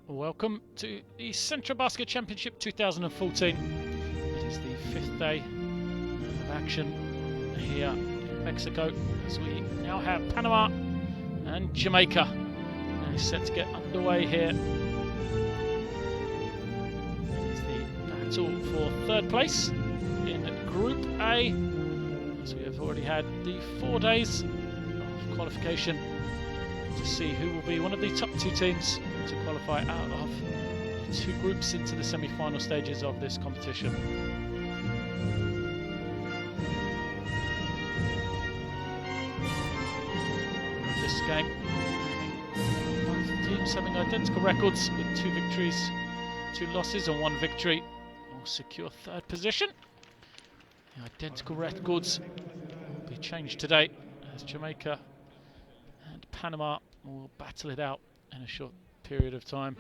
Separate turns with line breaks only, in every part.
Welcome to the Central Basket Championship 2014. It is the fifth day of action here in Mexico as we now have Panama and Jamaica. Now set to get underway here. It's the battle for third place in Group A, as we have already had the 4 days of qualification to see who will be one of the top two teams to qualify out of two groups into the semi-final stages of this competition. This game, both teams having identical records with 2 victories, 2 losses and 1 victory will secure third position. The identical records will be changed today as Jamaica and Panama will battle it out in a short period of time.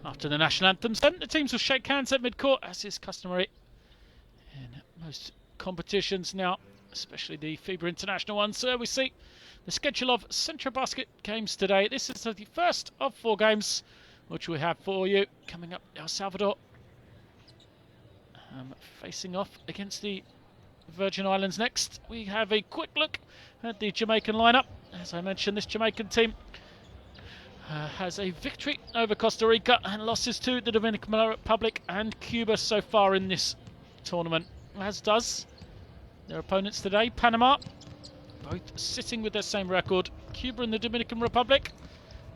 After the national anthems, then the teams will shake hands at mid-court, as is customary in most competitions now, especially the FIBA international ones. So we see the schedule of Central Basket games today. This is the first of 4 games which we have for you. Coming up, El Salvador facing off against the Virgin Islands next. We have a quick look at the Jamaican lineup. As I mentioned, this Jamaican team has a victory over Costa Rica and losses to the Dominican Republic and Cuba so far in this tournament, as does their opponents today, Panama, both sitting with their same record. Cuba and the Dominican Republic,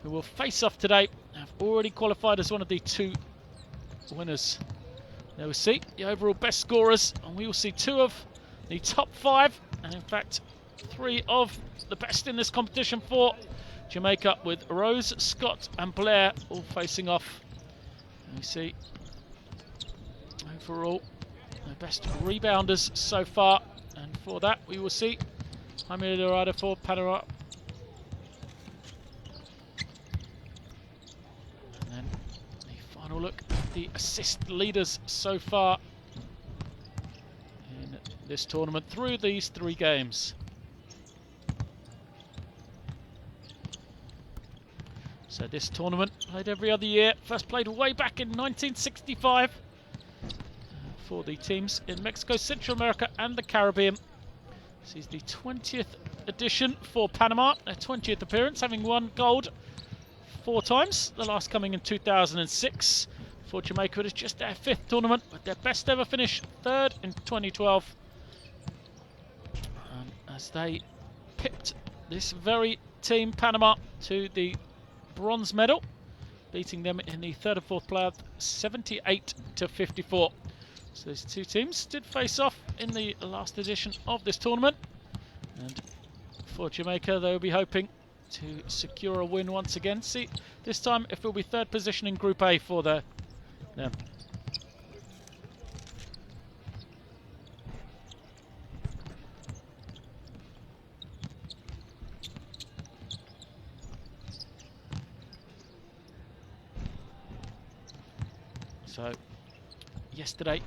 who will face off today, have already qualified as one of the 2 winners. There we see the overall best scorers, and we will see 2 of the top 5, and in fact 3 of the best in this competition for Jamaica, with Rose, Scott and Blair all facing off. And we see overall the best rebounders so far, and for that we will see Jaime Dorado for Panama. And then the final look at the assist leaders so far in this tournament through these 3 games. So this tournament played every other year, first played way back in 1965 for the teams in Mexico, Central America and the Caribbean. This is the 20th edition for Panama, their 20th appearance, having won gold 4 times, the last coming in 2006. For Jamaica, it is just their 5th tournament, with their best ever finish 3rd in 2012. As they pipped this very team, Panama, to the bronze medal, beating them in the 3rd and 4th playoff 78-54. So these 2 teams did face off in the last edition of this tournament, and for Jamaica they will be hoping to secure a win once again. See this time if it will be 3rd position in Group A for them. So yesterday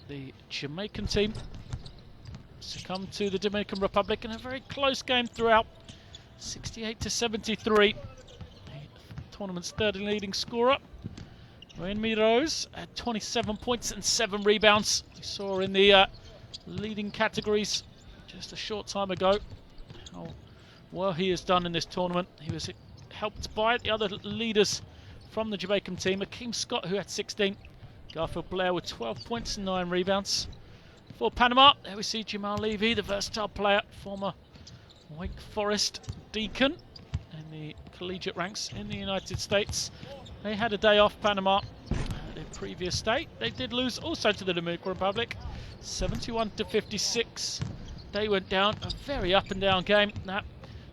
the Jamaican team succumbed to the Dominican Republic in a very close game throughout. 68-73. The tournament's third leading scorer, Noemi Rose, had 27 points and 7 rebounds. We saw in the leading categories just a short time ago how well he has done in this tournament. He was helped by the other leaders from the Jamaican team. Akeem Scott, who had 16. Garfield Blair with 12 points and 9 rebounds. For Panama, there we see Jamal Levy, the versatile player, former Wake Forest Deacon in the collegiate ranks in the United States. They had a day off, Panama, their previous day. They did lose also to the Dominican Republic, 71-56. They went down, a very up and down game. That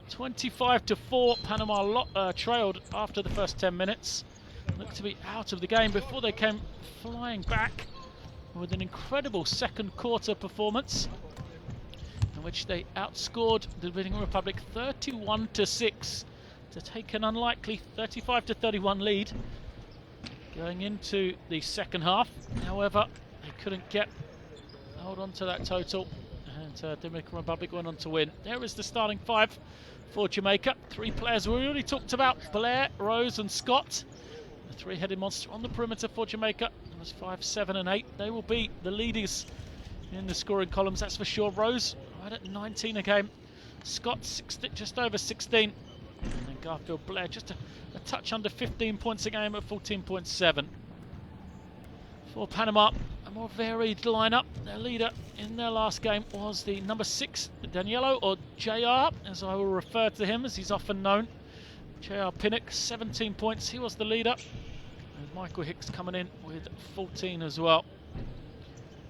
25-4, Panama trailed after the first 10 minutes. Looked to be out of the game before they came flying back with an incredible second quarter performance in which they outscored the Dominican Republic 31-6 to take an unlikely 35-31 lead going into the second half. However, they couldn't hold on to that total, and Dominican Republic went on to win. There is the starting 5 for Jamaica. 3 players we already talked about: Blair, Rose and Scott. The 3-headed monster on the perimeter for Jamaica was 5, 7 and 8. They will be the leaders in the scoring columns, that's for sure. Rose right at 19 a game. Scott just over 16. And then Garfield Blair just a touch under 15 points a game at 14.7. For Panama, a more varied lineup. Their leader in their last game was the number 6, Danielo, or JR, as I will refer to him, as he's often known. JR Pinnock, 17 points. He was the leader. And Michael Hicks coming in with 14 as well.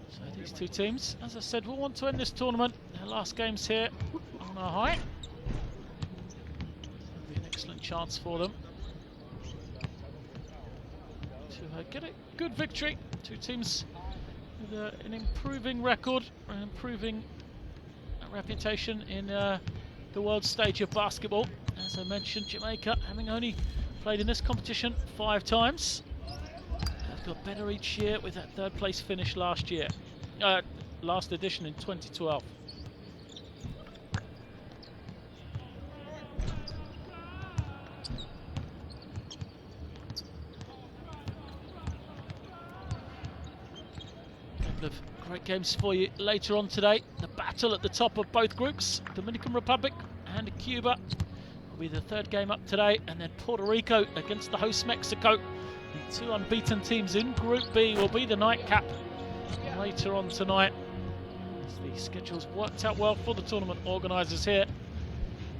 So these two teams, as I said, will want to end this tournament. Their last game's here on a high. It'll be an excellent chance for them to get a good victory. Two teams with an improving record, an improving reputation in the world stage of basketball. As I mentioned, Jamaica, having only played in this competition 5 times, have got better each year with that 3rd place finish last year. Last edition in 2012. Couple of great games for you later on today. The battle at the top of both groups, Dominican Republic and Cuba, will be the 3rd game up today, and then Puerto Rico against the host Mexico. The 2 unbeaten teams in Group B will be the nightcap later on tonight. As the schedule's worked out well for the tournament organisers here.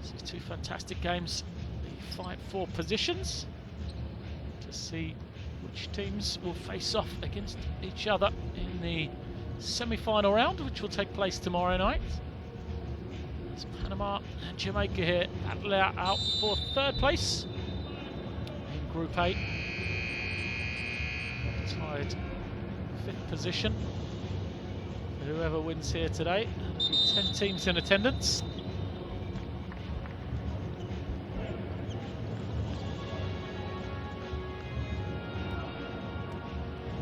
These 2 fantastic games. The fight for positions to see which teams will face off against each other in the semi-final round, which will take place tomorrow night. It's Panama and Jamaica here battle out for 3rd place in Group A. Tied 5th position. Whoever wins here today, there'll be 10 teams in attendance.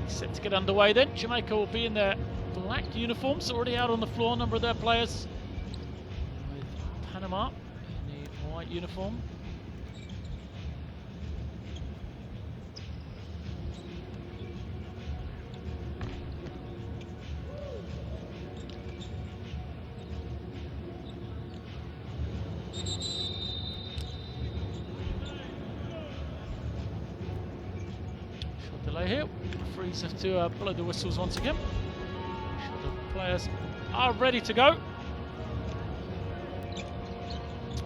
Set to get underway then. Jamaica will be in their black uniforms, already out on the floor, a number of their players. With Panama in the white uniform. Delay here. Referees have to blow the whistles once again. Sure the players are ready to go.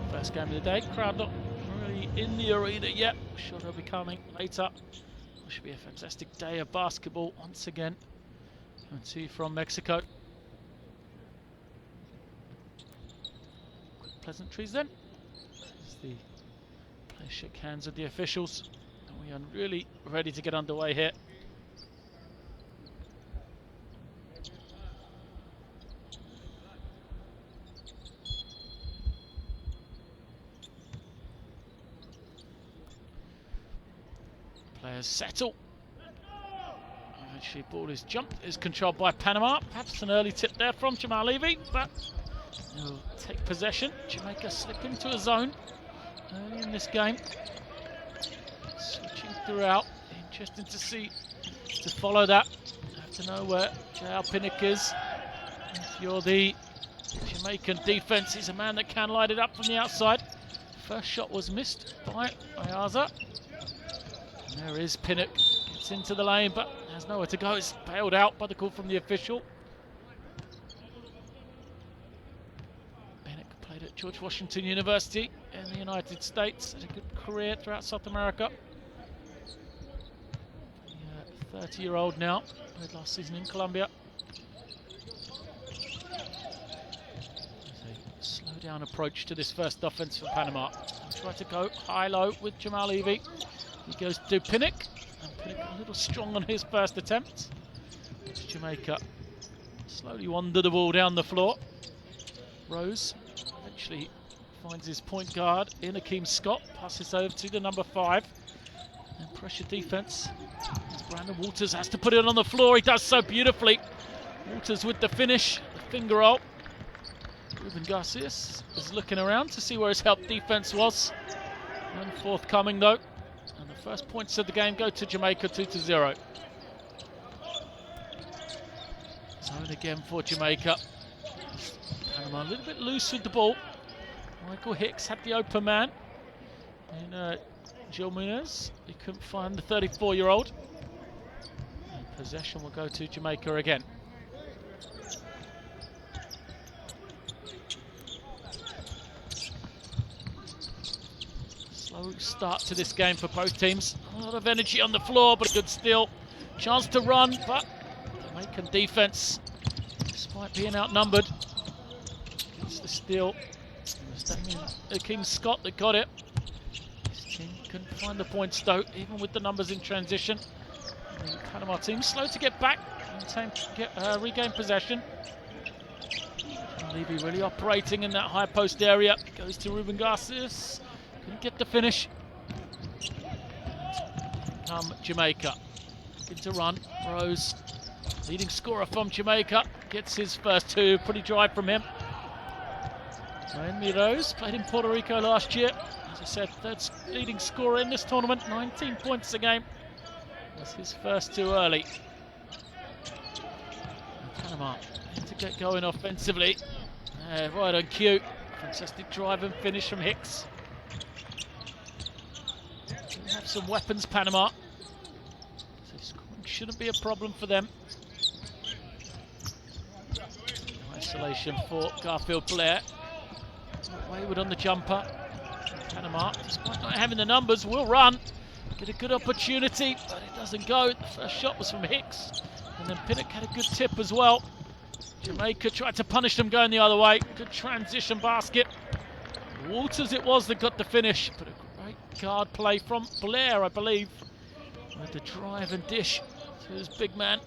First game of the day. Crowd not really in the arena yet. Sure they'll be coming later. It should be a fantastic day of basketball once again. Coming to you from Mexico. Quick pleasantries then. As the players shake hands with the officials. We are really ready to get underway here. Players settle. Make Eventually, ball is jumped, is controlled by Panama. Perhaps an early tip there from Jamal Levy, but he'll take possession. Jamaica slip into a zone early in this game. Switching throughout. Interesting to follow that. You have to know where J.R. Pinnock is. If you're the Jamaican defence, he's a man that can light it up from the outside. First shot was missed by Ayaza. And there is Pinnock. Gets into the lane, but has nowhere to go. It's bailed out by the call from the official. Pinnock played at George Washington University in the United States. Had a good career throughout South America. 30-year-old now. Played last season in Colombia. Slow down approach to this first offence for Panama. Try to go high-low with Jamal Levy. He goes to Pinnock, and Pinnock a little strong on his first attempt. It's Jamaica slowly wander the ball down the floor. Rose eventually finds his point guard in Akeem Scott, passes over to the number 5. And pressure defence. As Brandon Walters has to put it on the floor. He does so beautifully. Walters with the finish, the finger roll. Ruben Garcias is looking around to see where his help defence was. None forthcoming though. And the first points of the game go to Jamaica, 2-0. Zone again for Jamaica. Panama a little bit loose with the ball. Michael Hicks had the open man. And Gil Munoz, he couldn't find the 34-year-old. Possession will go to Jamaica again. Slow start to this game for both teams. A lot of energy on the floor, but a good steal. Chance to run, but Jamaican defense, despite being outnumbered, gets the steal. It was Damien Akeem Scott that got it. His team couldn't find the points though, even with the numbers in transition. The Panama team slow to get back and regain possession. Levy really operating in that high post area. Goes to Ruben Garcias. Couldn't get the finish. Come Jamaica. Looking to run. Rose, leading scorer from Jamaica, gets his first two. Pretty dry from him. Noemi Rose played in Puerto Rico last year. As I said, third leading scorer in this tournament. 19 points a game. That's his first two early. And Panama need to get going offensively. Right on cue. Fantastic drive and finish from Hicks. They have some weapons, Panama. So scoring shouldn't be a problem for them. Isolation for Garfield Blair. Wayward on the jumper. Panama, despite not having the numbers, will run. Get a good opportunity, but it doesn't go. The first shot was from Hicks. And then Pinnock had a good tip as well. Jamaica tried to punish them going the other way. Good transition basket. Walters it was that got the finish, but a great guard play from Blair, I believe. With the drive and dish to his big man.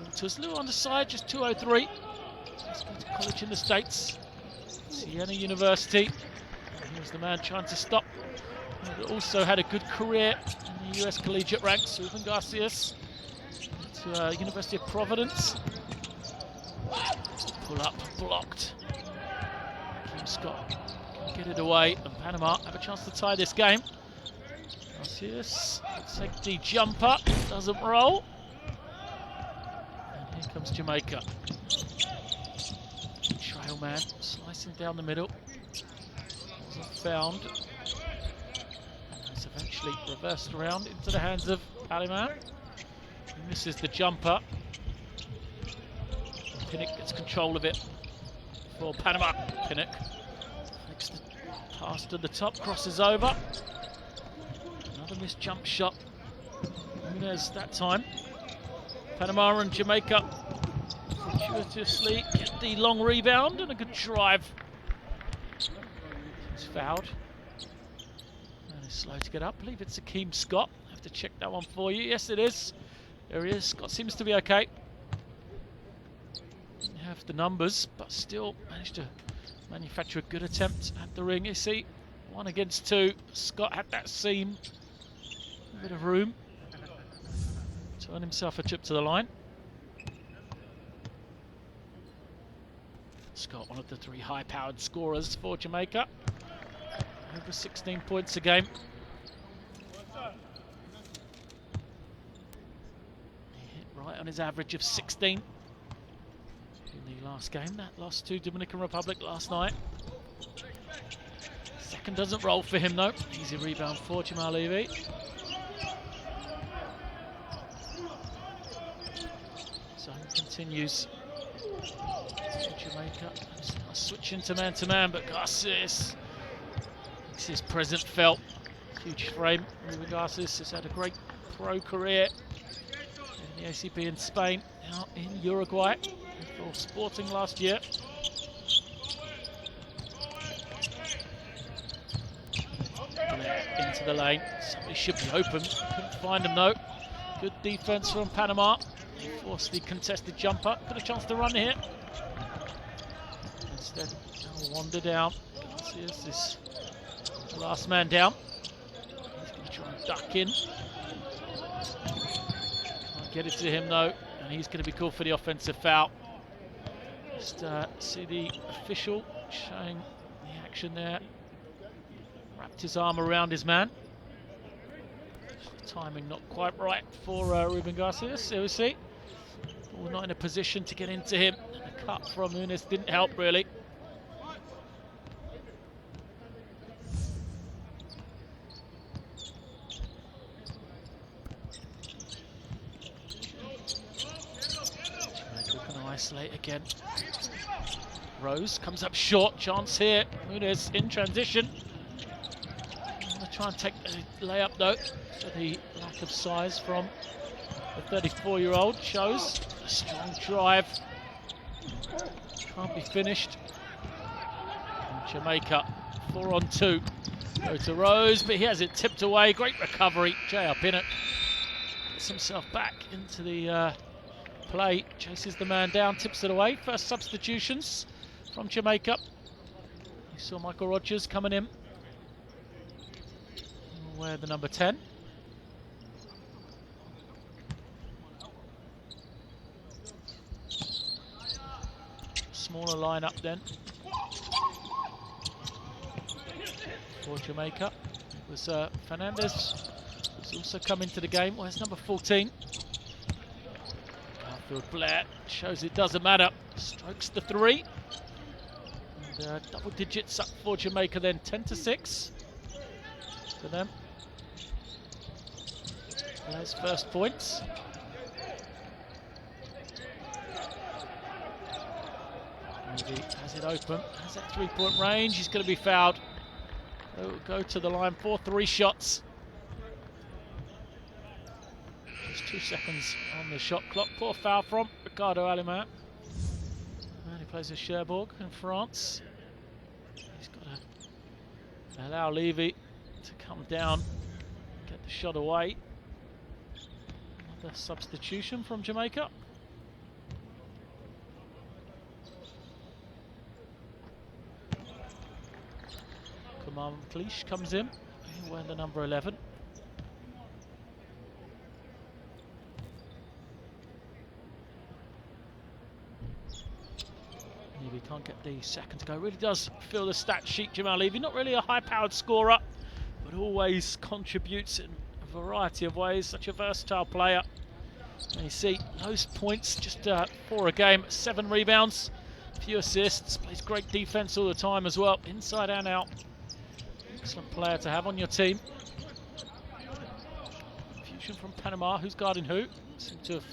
Walters, a little on the side, just 203. Let's go to college in the States. Siena University. And here's the man trying to stop. But also had a good career in the US collegiate ranks. Ruben Garcias to University of Providence. Pull up, blocked. Kim Scott can get it away, and Panama have a chance to tie this game. Garcias, take the jumper, doesn't roll. And here comes Jamaica. Trail man slicing down the middle. Wasn't found. And it's eventually reversed around into the hands of Aliman. He misses the jumper. And Pinnock gets control of it for Panama. Pinnock makes the pass to the top, crosses over. Another missed jump shot. Nunes that time. Panama and Jamaica fortuitously get the long rebound and a good drive. He's fouled. And he's slow to get up. I believe it's Akeem Scott. I have to check that one for you. Yes, it is. There he is. Scott seems to be okay. Didn't have the numbers, but still managed to manufacture a good attempt at the ring. You see, 1 against 2. Scott had that seam. A bit of room. to earn himself a trip to the line. Scott, one of the 3 high-powered scorers for Jamaica. Over 16 points a game. He hit right on his average of 16 in the last game. That lost to Dominican Republic last night. Second doesn't roll for him though. Easy rebound for Jamal Levy. Zone continues. Jamaica switching to man, but Garces makes his presence felt. Huge frame. Ruben Garces has had a great pro career in the ACB in Spain, now in Uruguay for Sporting last year. Into the lane. Somebody should be open. Couldn't find him though. Good defense from Panama. He forced the contested jumper. Got a chance to run here. Instead, he'll wander down. Garcias is the last man down. He's going to try and duck in. Can't get it to him though, and he's going to be called for the offensive foul. Just see the official showing the action there. Wrapped his arm around his man. Timing not quite right for Ruben Garcias. Here we see. Ball not in a position to get into him. And the cut from Nunes didn't help really. Jamaica can isolate again. Rose comes up short. Chance here. Nunes in transition. Try and take a layup though, so the lack of size from the 34-year-old shows. A strong drive, can't be finished. And Jamaica 4-on-2. Go to Rose, but he has it tipped away. Great recovery. J.R. Pinnock gets himself back into the play, chases the man down, tips it away. First substitutions from Jamaica. You saw Michael Rogers coming in. Wear the number 10. Smaller lineup then for Jamaica. It was Fernandez who's also come into the game. Where's number 14? Garfield Blair shows it doesn't matter. Strokes the 3. And double digits up for Jamaica then, 10-6 for them. Blair's first points. He has it open, has that 3-point range. He's going to be fouled. He'll go to the line for 3 shots. Just 2 seconds on the shot clock. Poor foul from Ricardo Aliman. And he plays with Cherbourg in France. He's got to allow Levy to come down, get the shot away. Another substitution from Jamaica. Kamal McLeish comes in, wearing the number 11. Levy can't get the second to go. Really does fill the stat sheet, Jamal Levy. Not really a high-powered scorer, but always contributes in a variety of ways. Such a versatile player. And you see those points, just 4 a game, 7 rebounds, few assists. Plays great defense all the time as well, inside and out. Excellent player to have on your team. Fusion from Panama, who's guarding who? Seem to have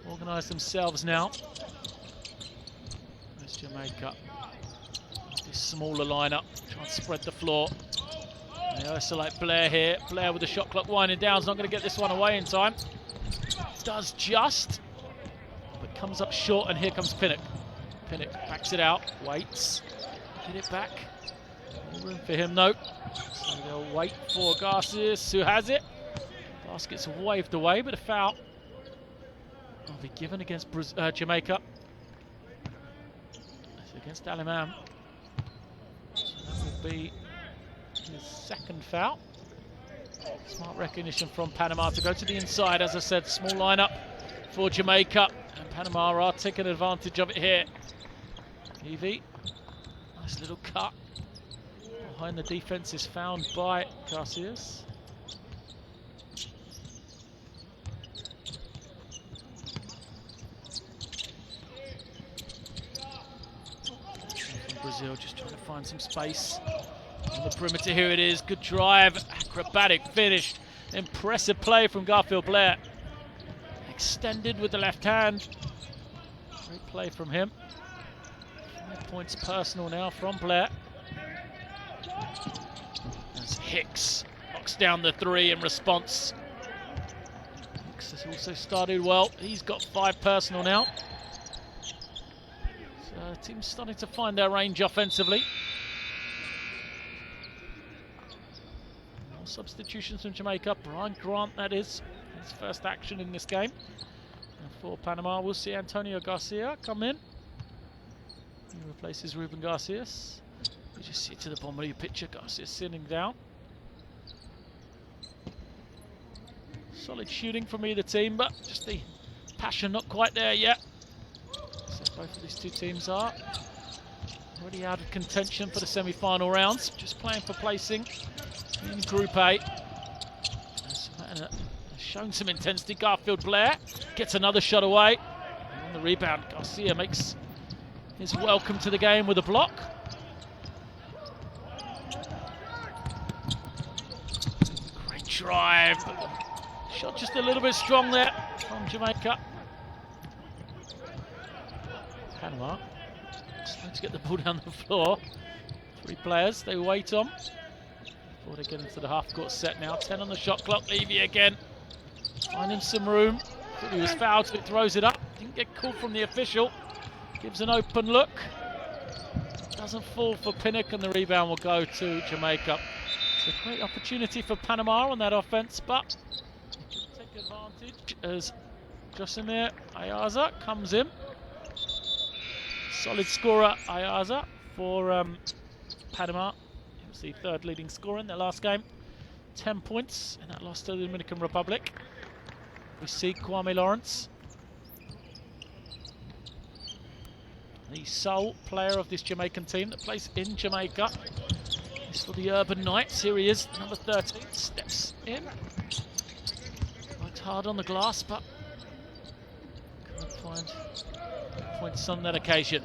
organised themselves now. There's Jamaica. This smaller lineup, trying to spread the floor. They isolate Blair here. Blair with the shot clock winding down, is not going to get this one away in time. Does just, but comes up short, and here comes Pinnock. Pinnock backs it out, waits, get it back. No room for him though, so they'll wait for Garcias, who has it. Basket's waved away, but a foul will be given against Jamaica. It's against Aliman. So that will be his second foul. Smart recognition from Panama to go to the inside. As I said, small lineup for Jamaica. And Panama are taking advantage of it here. Evie, nice little cut. Behind the defence is found by Garcias. Brazil just trying to find some space on the perimeter. Here it is. Good drive, acrobatic finish, impressive play from Garfield Blair. Extended with the left hand. Great play from him. 5 points personal now from Blair. As Hicks knocks down the three in response. Hicks has also started well. He's got 5 personal now. So the team's starting to find their range offensively. More substitutions from Jamaica. Brian Grant, that is his first action in this game. And for Panama, we'll see Antonio Garcia come in. He replaces Ruben Garcias. You just see to the bottom of your picture, Garcia sitting down. Solid shooting from either team, but just the passion not quite there yet. So both of these two teams are already out of contention for the semi-final rounds, just playing for placing in Group A. Has shown some intensity. Garfield Blair gets another shot away. And on the rebound, Garcia makes his welcome to the game with a block. Drive, shot just a little bit strong there from Jamaica. Panama trying to get the ball down the floor. 3 players they wait on before they get into the half-court set now. 10 on the shot clock. Levy again, finding some room. Thought he was fouled, so it throws it up. Didn't get called from the official. Gives an open look. Doesn't fall for Pinnock, and the rebound will go to Jamaica. It's a great opportunity for Panama on that offense, but take advantage as Josimir Ayaza comes in. Solid scorer Ayaza for Panama. He was the 3rd leading scorer in their last game. 10 points in that loss to the Dominican Republic. We see Kwame Lawrence, the sole player of this Jamaican team that plays in Jamaica. It's for the Urban Knights. Here he is, number 13, steps in. Worked hard on the glass, but couldn't find points on that occasion.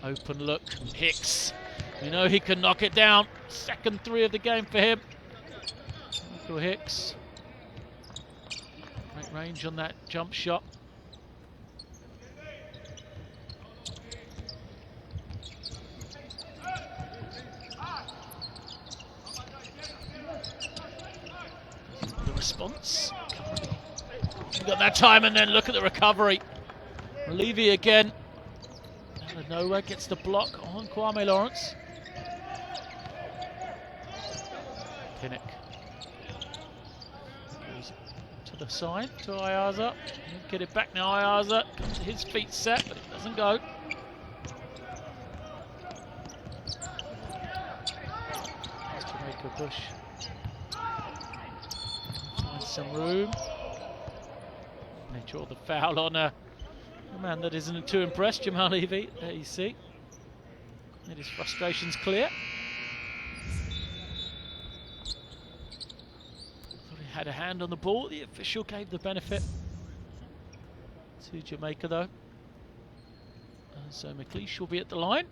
Open look, Hicks. You know he can knock it down. 2nd 3 of the game for him. Michael Hicks. Great range on that jump shot. Response. You got that time, and then look at the recovery. Levy again. Out of nowhere gets the block on Kwame Lawrence. Pinnock goes to the side to Ayaza. Get it back now. Ayaza comes to his feet set, but it doesn't go. There's Jamaica Bush. Some room. They draw the foul on a man that isn't too impressed, Jamal Levy. There you see. Made his frustrations clear. Thought he had a hand on the ball. The official gave the benefit to Jamaica though. So McLeish will be at the line.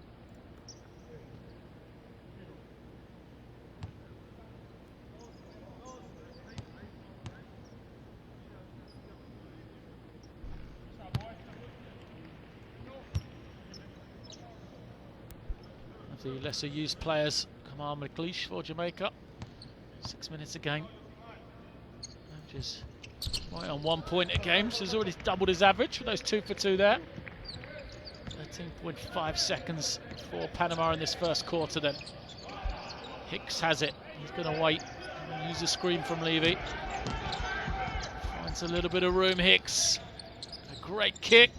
The lesser used players, Kamal McLeish for Jamaica. 6 minutes a game. Averages right on 1 point a game, so he's already doubled his average with those 2 for 2 there. 13.5 seconds for Panama in this first quarter then. Hicks has it. He's going to wait and use a screen from Levy. Finds a little bit of room, Hicks. A great kick.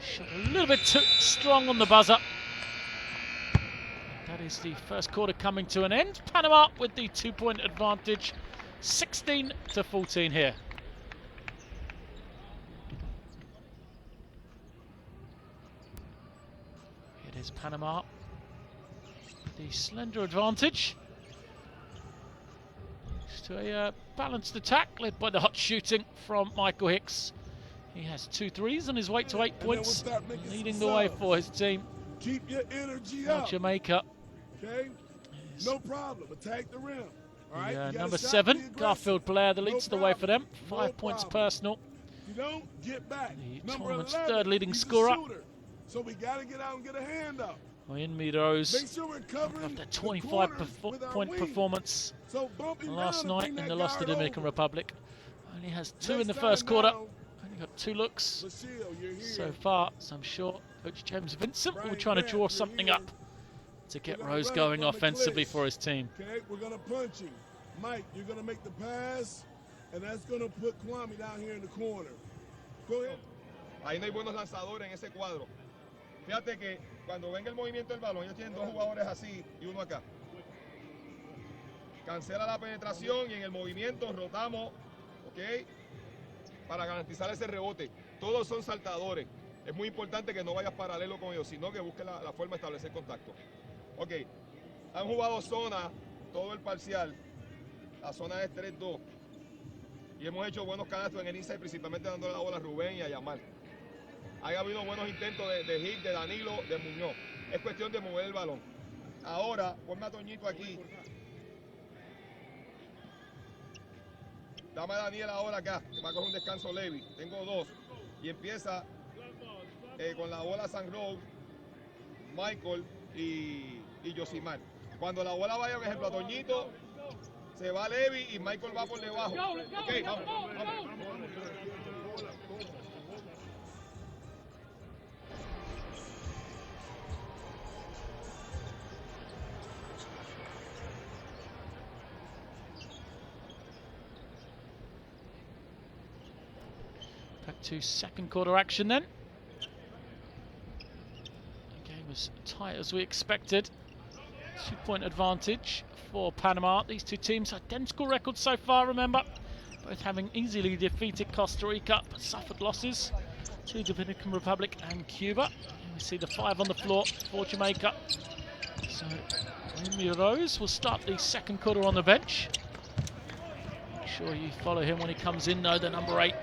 Shot a little bit too strong on the buzzer. That is the first quarter coming to an end. Panama with the 2-point advantage, 16-14 here. It is Panama, the slender advantage. To a balanced attack led by the hot shooting from Michael Hicks. He has 2 threes on his way to 8 points, leading the way for his team.
Keep your energy up.
Jamaica.
Okay? No problem. Attack the rim. All right?
Number 7, Garfield player that leads the way for them. 5 points personal.
You don't get back.
The tournament's 3rd leading scorer.
So we got to get out and get a hand up.
In Miros,
after
a 25-point performance last night in the loss to the Dominican Republic. Only has 2 in the first quarter. Only got 2 looks so far. So I'm sure Coach James Vincent will be trying to draw something up to get Rose going offensively for his team.
Okay, we're going to punch him. Mike, you're going to make the pass, and that's going to put Kwame down here in the corner. Go ahead.
Ahí no hay buenos lanzadores en ese cuadro. Fíjate que cuando venga el movimiento del balón, ellos tienen 2 jugadores así y uno acá. Cancela la penetración y en el movimiento rotamos, ¿ok? Para garantizar ese rebote. Todos son saltadores. Es muy importante que no vayas paralelo con ellos, sino que busques la forma de establecer contacto. Ok, han jugado zona todo el parcial. La zona es 3-2. Y hemos hecho buenos canastos en el inside, principalmente dándole la bola a Rubén y a Yamal. Ha habido buenos intentos de hit, de Danilo, de Muñoz. Es cuestión de mover el balón. Ahora, ponme a Toñito aquí. Dame a Daniel ahora acá, que va a coger un descanso Levi. Tengo 2. Y empieza con la bola San Rose, Michael y Yosimar. Cuando la bola vaya, por ejemplo, a Toñito, se va Levi y Michael va por debajo. Ok, vamos.
Back to second quarter action then. The game was tight as we expected. 2-point advantage for Panama. These 2 teams, identical records so far, remember. Both having easily defeated Costa Rica, but suffered losses to Dominican Republic and Cuba. And we see the 5 on the floor for Jamaica. So, Rose will start the second quarter on the bench. Make sure you follow him when he comes in, though, the number 8.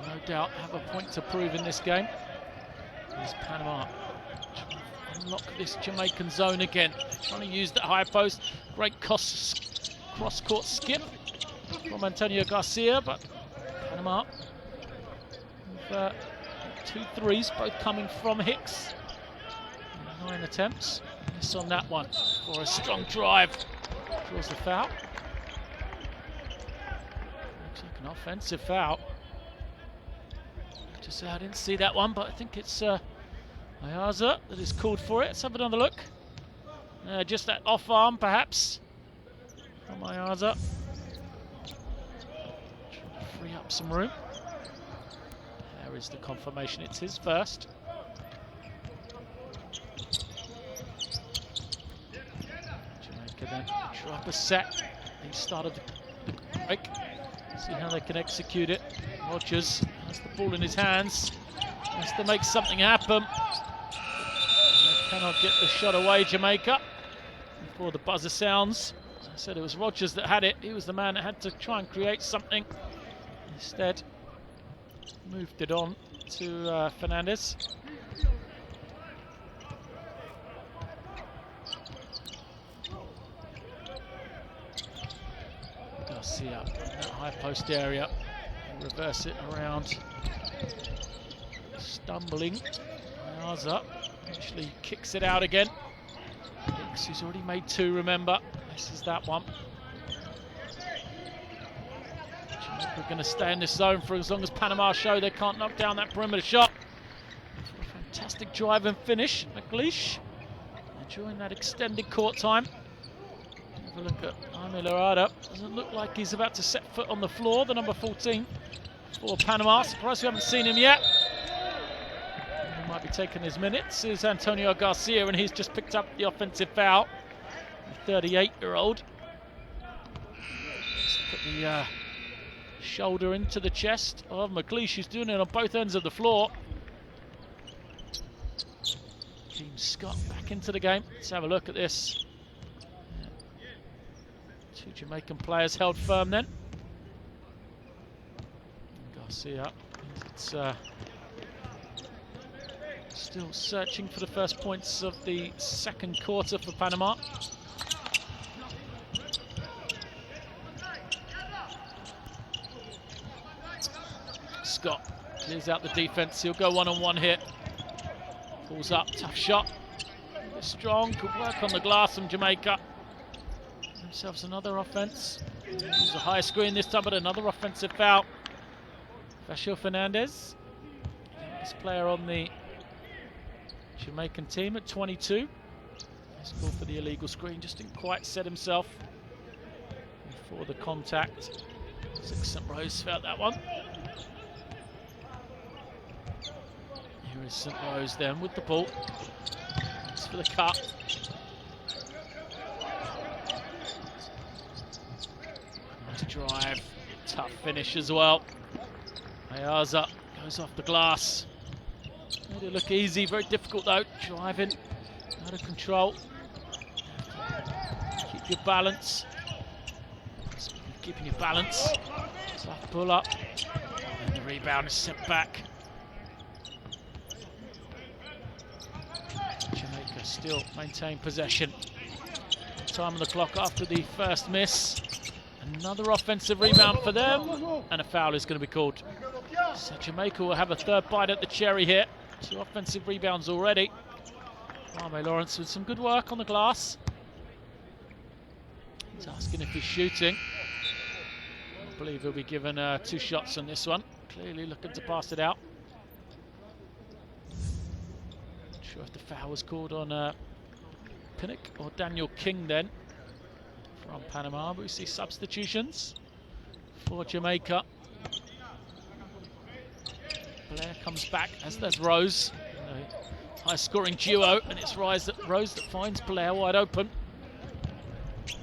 No doubt have a point to prove in this game. Here's Panama unlock this Jamaican zone again. Trying to use that high post. Great cross-court skip from Antonio Garcia, but Panama with 2 threes, both coming from Hicks. 9 attempts. Miss on that one for a strong drive. Draws the foul. Looks like an offensive foul. Just I didn't see that one, but I think it's Ayaza that is called for it. Let's have another look. Just that off arm, perhaps, from Ayaza. Trying to free up some room. There is the confirmation. It's his first. Jamaica then try up a set. He started the break. See how they can execute it. Rogers has the ball in his hands. Has to make something happen. They cannot get the shot away, Jamaica, before the buzzer sounds. As I said, it was Rogers that had it. He was the man that had to try and create something. Instead, moved it on to Fernandez. Garcia in that high post area. Reverse it around. Stumbling. Ayaza actually kicks it out again. Hicks, who's already made 2, remember. Misses that one. We're going to stay in this zone for as long as Panama show they can't knock down that perimeter shot. For a fantastic drive and finish. McLeish enjoying that extended court time. Have a look at Jaime Larada. Doesn't look like he's about to set foot on the floor, the number 14 for Panama. Surprised we haven't seen him yet. might be taking his minutes is Antonio Garcia, and he's just picked up the offensive foul. The 38-year-old. Put the shoulder into the chest of McLeish, who's doing it on both ends of the floor. Team Scott back into the game. Let's have a look at this. Two Jamaican players held firm then. Garcia, it's still searching for the first points of the second quarter for Panama. Scott clears out the defense. He'll go one-on-one here. Pulls up, tough shot. Strong, could work on the glass from Jamaica. Themselves another offense. Use a high screen this time, but another offensive foul. Vasco Fernandez, this player on the Jamaican team at 22. He's called for the illegal screen, just didn't quite set himself before the contact. St. Rose felt that one. Here is St. Rose then with the ball. Thanks for the cut. Nice drive, tough finish as well. Ayaza goes off the glass. Made it look easy, very difficult though. Driving out of control. Keep your balance. Keeping your balance. Tough pull up. And the rebound is sent back. Jamaica still maintain possession. Time on the clock after the first miss. Another offensive rebound for them. And a foul is going to be called. So Jamaica will have a third bite at the cherry here. 2 offensive rebounds already. Kwame Lawrence with some good work on the glass. He's asking if he's shooting. I believe he'll be given 2 shots on this one. Clearly looking to pass it out. Not sure if the foul was called on Pinnock or Daniel King then from Panama, but we see substitutions for Jamaica. Blair comes back, as does Rose. High-scoring duo, and it's Rose that finds Blair wide open.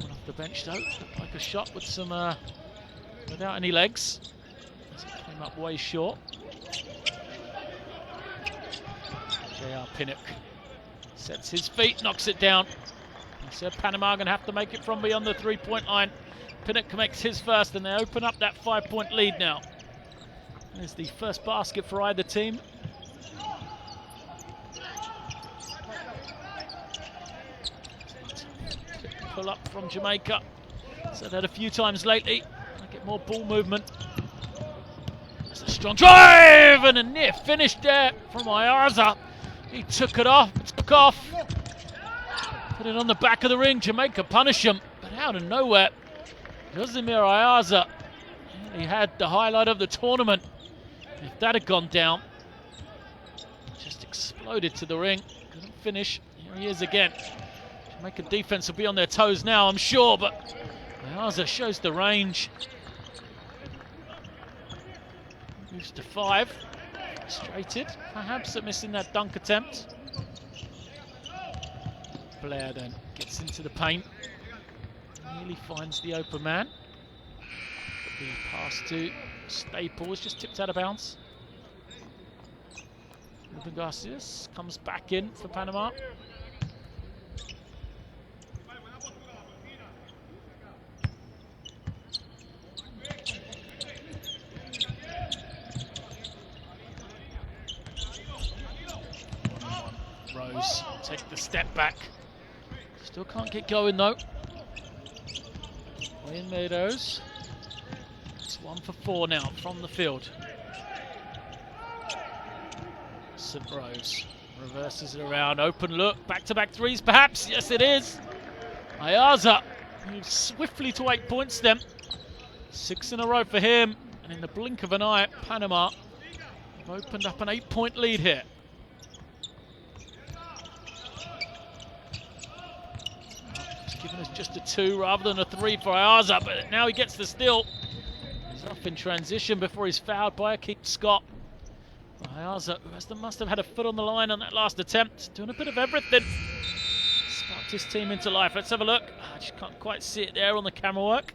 One off the bench though, looked like a shot with some without any legs. As it came up way short. J.R. Pinnock sets his feet, knocks it down. He said Panama are going to have to make it from beyond the 3-point line. Pinnock makes his first, and they open up that 5-point lead now. There's the first basket for either team. Pull up from Jamaica. Said that a few times lately. I get more ball movement. That's a strong drive and a near finish there from Ayaza. He took off. Put it on the back of the ring. Jamaica punish him, but out of nowhere, Josimir Ayaza. He had the highlight of the tournament. If that had gone down, just exploded to the ring. Couldn't finish. Here he is again. Jamaica defense will be on their toes now, I'm sure, but Ayaza shows the range. Moves to 5. Frustrated, perhaps, at missing that dunk attempt. Blair then gets into the paint. Nearly finds the open man. The pass to Staples just tipped out of bounds. Ruben Garcia comes back in for Panama. Rose take the step back. Still can't get going though. Wayne Meadows. It's 1 for 4 now from the field. St. Rose reverses it around. Open look. Back-to-back threes perhaps. Yes, it is. Ayaza moves swiftly to 8 points then. 6 in a row for him. And in the blink of an eye, Panama have opened up an 8-point lead here. Giving us just a 2 rather than a 3 for Ayaza, but now he gets the steal. He's off in transition before he's fouled by Keith Scott. Ayaza, who must have had a foot on the line on that last attempt, doing a bit of everything. Sparked his team into life. Let's have a look. I just can't quite see it there on the camera work.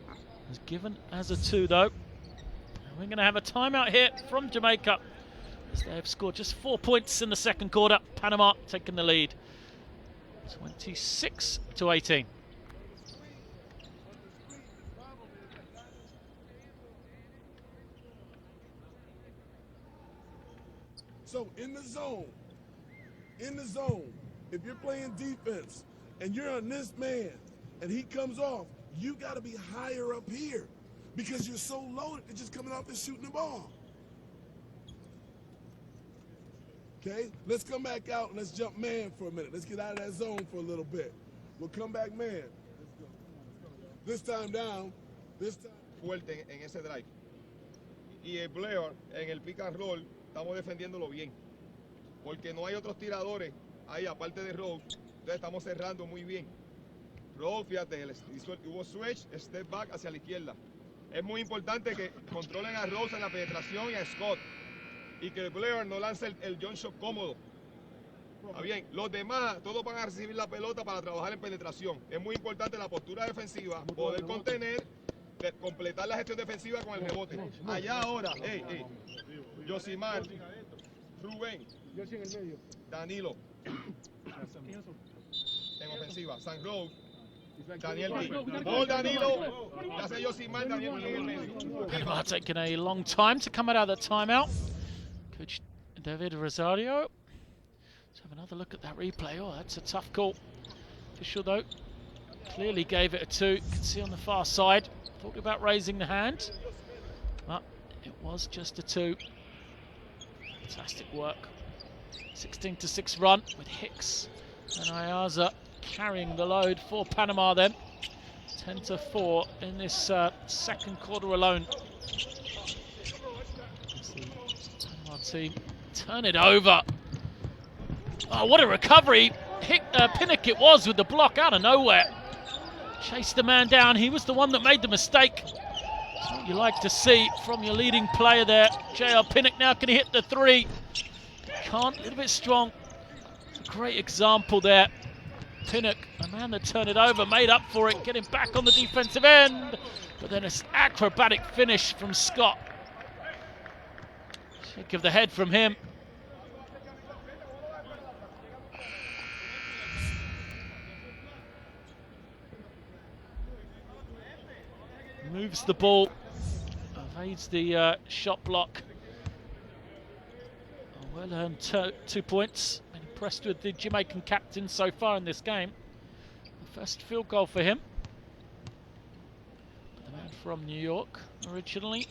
It was given as a 2 though. And we're going to have a timeout here from Jamaica, as they have scored just 4 points in the second quarter. Panama taking the lead, 26-18.
So in the zone, if you're playing defense and you're on this man and he comes off, you got to be higher up here because you're so loaded. They're just coming off and shooting the ball. Okay, let's come back out and let's jump man for a minute. Let's get out of that zone for a little bit. We'll come back man. This time down. This time.
Fuerte en ese drive. Y el Blair en el pick and roll estamos defendiéndolo bien. Porque no hay otros tiradores ahí aparte de Rowe. Entonces estamos cerrando muy bien. Rowe, fíjate, hubo switch, step back hacia la izquierda. Es muy importante que controlen a Rose en la penetración y a Scott. Y que Blair no lance el jump shot cómodo. Está bien. Los demás, todos van a recibir la pelota para trabajar en penetración. Es muy importante la postura defensiva, poder contener, completar la gestión defensiva con el rebote. Allá ahora, Yosimar, Rubén, Danilo, en ofensiva, San Rose, Daniel B. Ball Danilo, gracias Yosimar, Daniel B en el medio.
Panama taking a long time to come out of the timeout. Coach David Rosario. Let's have another look at that replay. Oh, that's a tough call. Official though clearly gave it a 2. You can see on the far side. Thought about raising the hand, but it was just a 2. Fantastic work. 16-6 run with Hicks and Ayaza carrying the load for Panama then. 10-4 in this second quarter alone. As the Panama team turn it over. Oh, what a recovery. Pinnock it was with the block out of nowhere. Chased the man down. He was the one that made the mistake. That's what you like to see from your leading player there. J.R. Pinnock now can hit the 3. Can't, a little bit strong. It's a great example there. Pinnock, a man that turned it over, made up for it, getting back on the defensive end. But then an acrobatic finish from Scott. Shake of the head from him. Moves the ball, evades the shot block. Well earned 2 points. Been impressed with the Jamaican captain so far in this game. The first field goal for him. The man from New York originally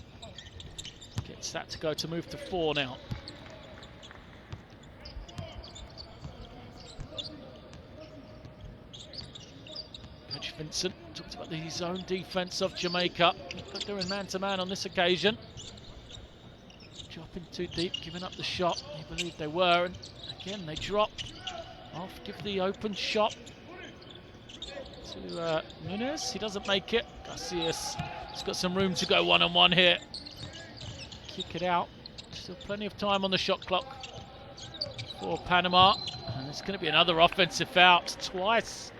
gets that to go to move to 4 now. Coach Vincent talked about the zone defense of Jamaica. But they're in man-to-man on this occasion. Dropping too deep, giving up the shot. He believed they were, and again they drop off. Give the open shot to Nunes. He doesn't make it. Garcias has got some room to go one-on-one here. Kick it out. Still plenty of time on the shot clock for Panama, and it's going to be another offensive foul. Twice.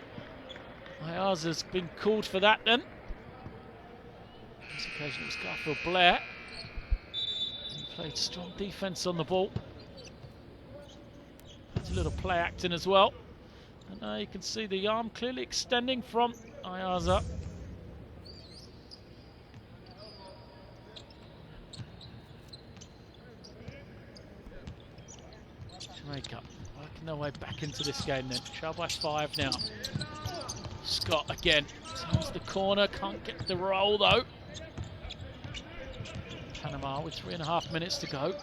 Ayaza's been called for that then. On this occasion it was Garfield Blair. He played strong defense on the ball. It's a little play acting as well. And you can see the arm clearly extending from Ayaza. Jamaica working their way back into this game then. Trail by 5 now. Scott again turns the corner, can't get the roll though. Panama with 3.5 minutes to go.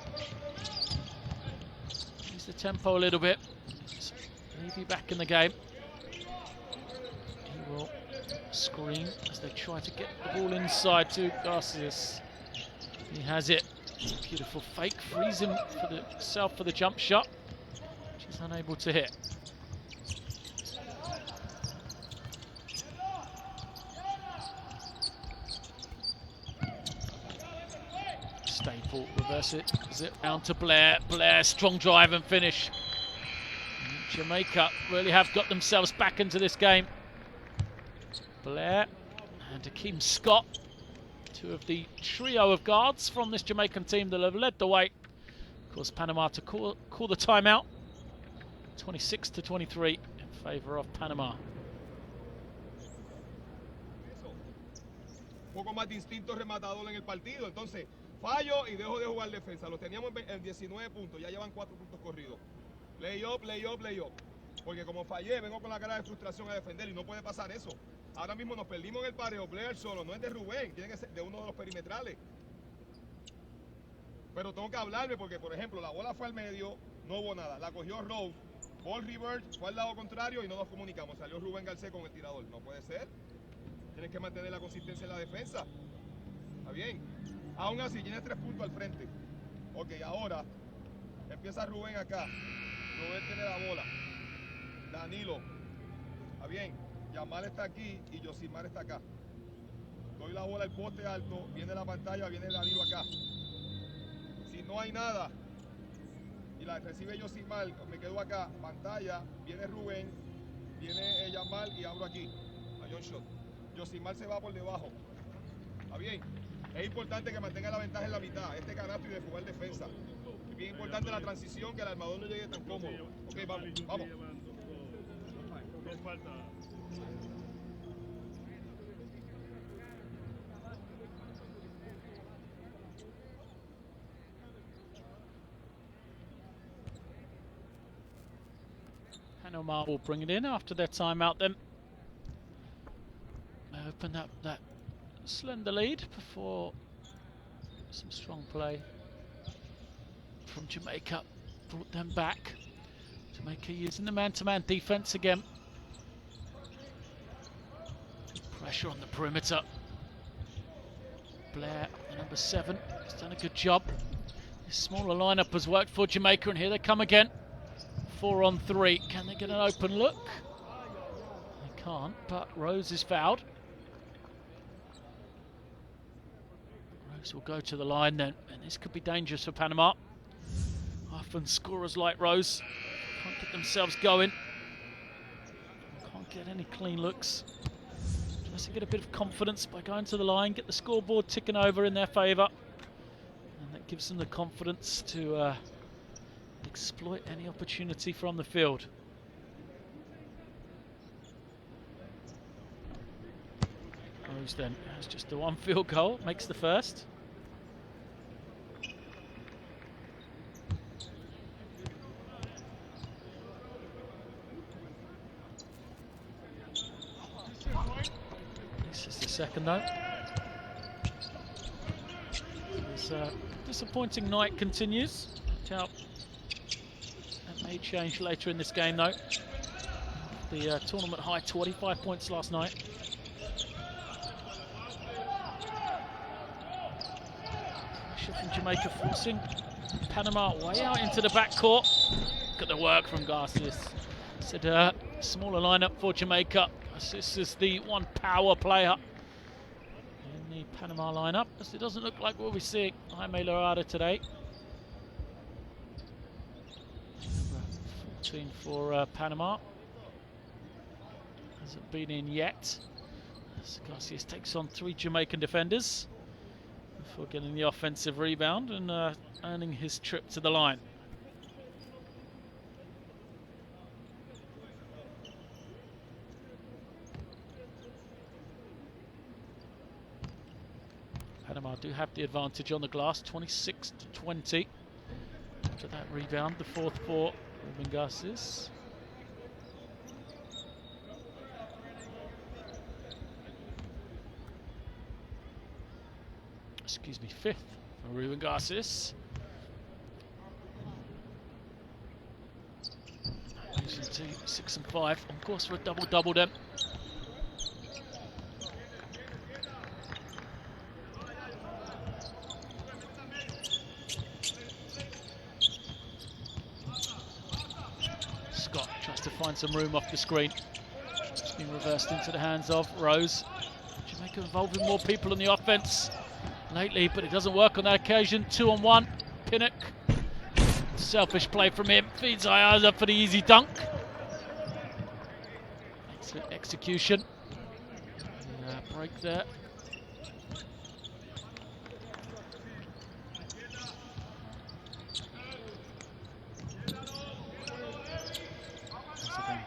Use the tempo a little bit. Levy back in the game. He will screen as they try to get the ball inside to Garcias. He has it. Beautiful fake, frees him for himself for the jump shot, which he's unable to hit. Staple, reverse it, zip round to Blair. Blair, strong drive and finish. And Jamaica really have got themselves back into this game. Blair and Akeem Scott, two of the trio of guards from this Jamaican team that have led the way. Of course, Panama to call the timeout. 26-23 in favour of Panama.
Un poco más de instinto rematador en el partido. Entonces, fallo y dejo de jugar defensa. Los teníamos en 19 puntos, ya llevan 4 puntos corridos. Lay up, lay up, lay up. Porque como fallé, vengo con la cara de frustración a defender y no puede pasar eso. Ahora mismo nos perdimos en el pareo. Blair solo, no es de Rubén, tiene que ser de uno de los perimetrales. Pero tengo que hablarme porque, por ejemplo, la bola fue al medio, no hubo nada. La cogió Rose, ball reverse, fue al lado contrario y no nos comunicamos. Salió Rubén Garcés con el tirador. No puede ser. Tienes que mantener la consistencia en la defensa. ¿Está bien? Aún así, tienes 3 puntos al frente. Ok, ahora empieza Rubén acá. Rubén tiene la bola. Danilo. ¿Está bien? Yamal está aquí y Yosimar está acá. Doy la bola al poste alto, viene la pantalla, viene Danilo acá. Si no hay nada y la recibe Yosimar, me quedo acá. Pantalla, viene Rubén, viene Yamal y abro aquí. A John Shot. Yosimar se va por debajo. ¿Está bien? Es importante que mantenga la ventaja en la mitad, este canasto y de jugar defensa. Es bien importante la transición, que el armador no llegue tan cómodo. Ok, vamos, vamos.
Panama will bring it in after their timeout then. Open up that slender lead before some strong play from Jamaica brought them back. Jamaica using the man-to-man defense again. Pressure on the perimeter. Blair, the number 7, has done a good job. This smaller lineup has worked for Jamaica, and here they come again. 4 on 3. Can they get an open look? They can't, but Rose is fouled. Rose will go to the line then, and this could be dangerous for Panama. Often scorers like Rose can't get themselves going. Can't get any clean looks. Tries to get a bit of confidence by going to the line, get the scoreboard ticking over in their favour. And that gives them the confidence to exploit any opportunity from the field. Rose then has just the 1 field goal, makes the first. This is the second though. This disappointing night continues. That may change later in this game though. The tournament high 25 points last night. Pressure from Jamaica forcing Panama way out into the backcourt. Look at the work from Garces. Said smaller lineup for Jamaica. This is the one power player in the Panama lineup, as it doesn't look like we'll be seeing Jaime Lorada today. 14 for Panama. Hasn't been in yet. Garcias takes on 3 Jamaican defenders before getting the offensive rebound and earning his trip to the line. Panama do have the advantage on the glass, 26-20. After that rebound, the 4th for Ruben Garces. Excuse me, 5th for Ruben Garces. Losing to 6 and 5, on course for a double-double then. Scott tries to find some room off the screen. It's been reversed into the hands of Rose. Jamaica involving more people in the offense. lately, but it doesn't work on that occasion. 2-on-1. Pinnock. Selfish play from him. Feeds Ayaza for the easy dunk. Excellent execution. Break there.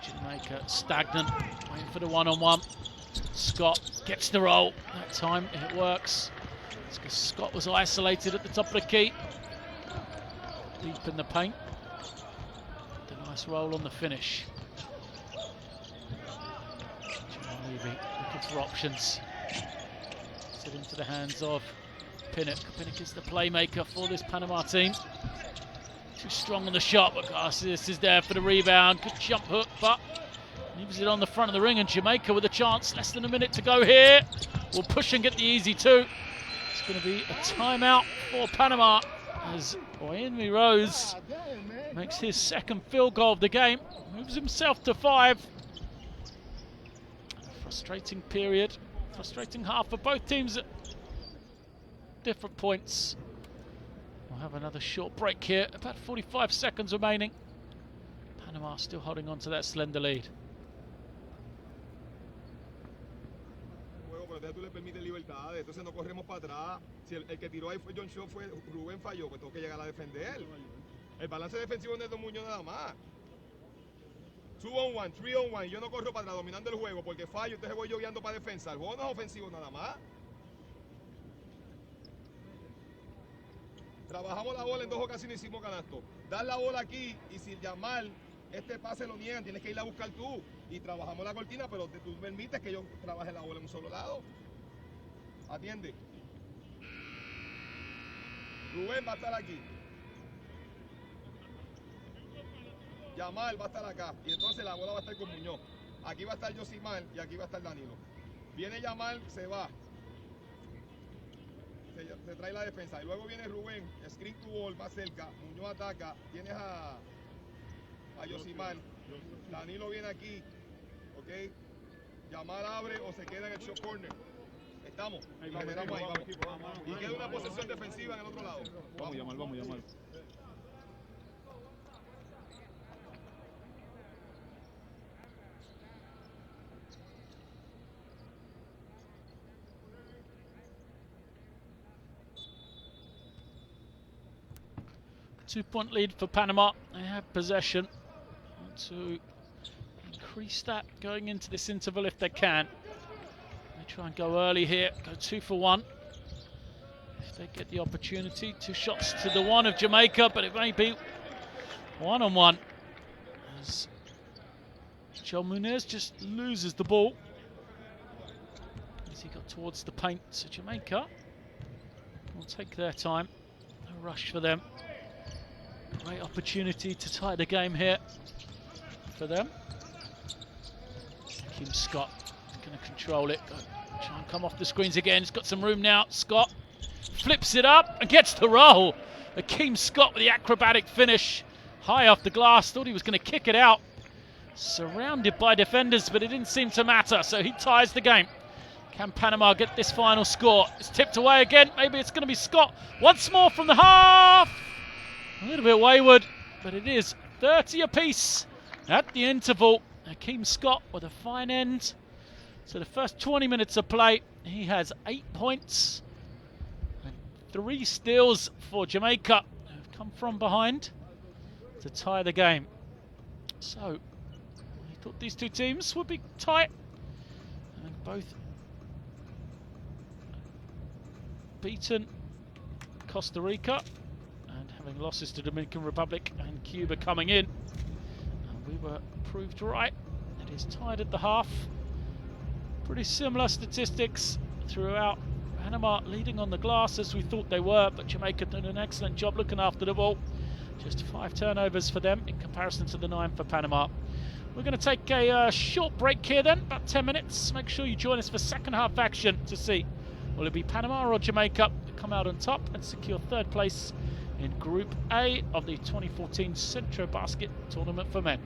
Jamaica stagnant, waiting for the one-on-one. Scott gets the roll. That time it works. It's because Scott was isolated at the top of the key. Deep in the paint. The nice roll on the finish. Levy looking for options. It's into the hands of Pinnock. Pinnock is the playmaker for this Panama team. Too strong on the shot, but Garcias is there for the rebound. Good jump hook, but leaves it on the front of the ring, and Jamaica with a chance. Less than a minute to go here. Will push and get the easy two. It's going to be a timeout for Panama as Henry Rose makes his second field goal of the game. Moves himself to 5. Frustrating period. Frustrating half for both teams at different points. We'll have another short break here. About 45 seconds remaining. Panama still holding on to that slender lead.
Pero tú le permites libertades, entonces no corremos para atrás. Si el que tiró ahí fue John Shaw, fue Rubén falló, pues tengo que llegar a defender. El balance defensivo es de Muñoz nada más. 2-on-1, 3-on-1, yo no corro para atrás dominando el juego porque fallo, entonces voy yo guiando para defensa. El juego no es ofensivo nada más. Trabajamos la bola en 2 ocasiones y hicimos canasto. Dar la bola aquí y si Yamal este pase lo niegan, tienes que ir a buscar tú. Y trabajamos la cortina, pero tú permites que yo trabaje la bola en un solo lado. Atiende. Rubén va a estar aquí. Yamal va a estar acá. Y entonces la bola va a estar con Muñoz. Aquí va a estar Yosimar y aquí va a estar Danilo. Viene Yamal, se va. Se trae la defensa. Y luego viene Rubén, screen to ball, más cerca. Muñoz ataca. Tienes a Yosimar. Danilo viene aquí. Ok. Yamal abre o se queda en el short corner. Estamos. Ahí generamos ahí, vamos. Y queda una posesión defensiva en el otro lado. Vamos, Yamal.
Two-point lead for Panama. They have possession. Want to increase that going into this interval if they can. They try and go early here. Go 2 for 1. If they get the opportunity. 2 shots to the one of Jamaica, but it may be one-on-one. As Joel Munez just loses the ball. As he got towards the paint, so Jamaica will take their time. No rush for them. Great opportunity to tie the game here for them. Kim Scott is going to control it. Try and come off the screens again. He's got some room now. Scott flips it up and gets the roll. Akeem Scott with the acrobatic finish. High off the glass. Thought he was going to kick it out. Surrounded by defenders, but it didn't seem to matter. So he ties the game. Can Panama get this final score? It's tipped away again. Maybe it's going to be Scott once more from the half. A little bit wayward, but it is 30 apiece at the interval. Akeem Scott with a fine end. So the first 20 minutes of play, he has 8 points and 3 steals for Jamaica, who've come from behind to tie the game. So I thought these two teams would be tight, and both beaten Costa Rica. Having losses to Dominican Republic and Cuba coming in. And we were proved right. It is tied at the half. Pretty similar statistics throughout. Panama leading on the glass as we thought they were, but Jamaica did an excellent job looking after the ball. Just 5 turnovers for them in comparison to the 9 for Panama. We're going to take a short break here then, about 10 minutes. Make sure you join us for second half action to see will it be Panama or Jamaica that come out on top and secure 3rd place in Group A of the 2014 Centro Basket Tournament for Men.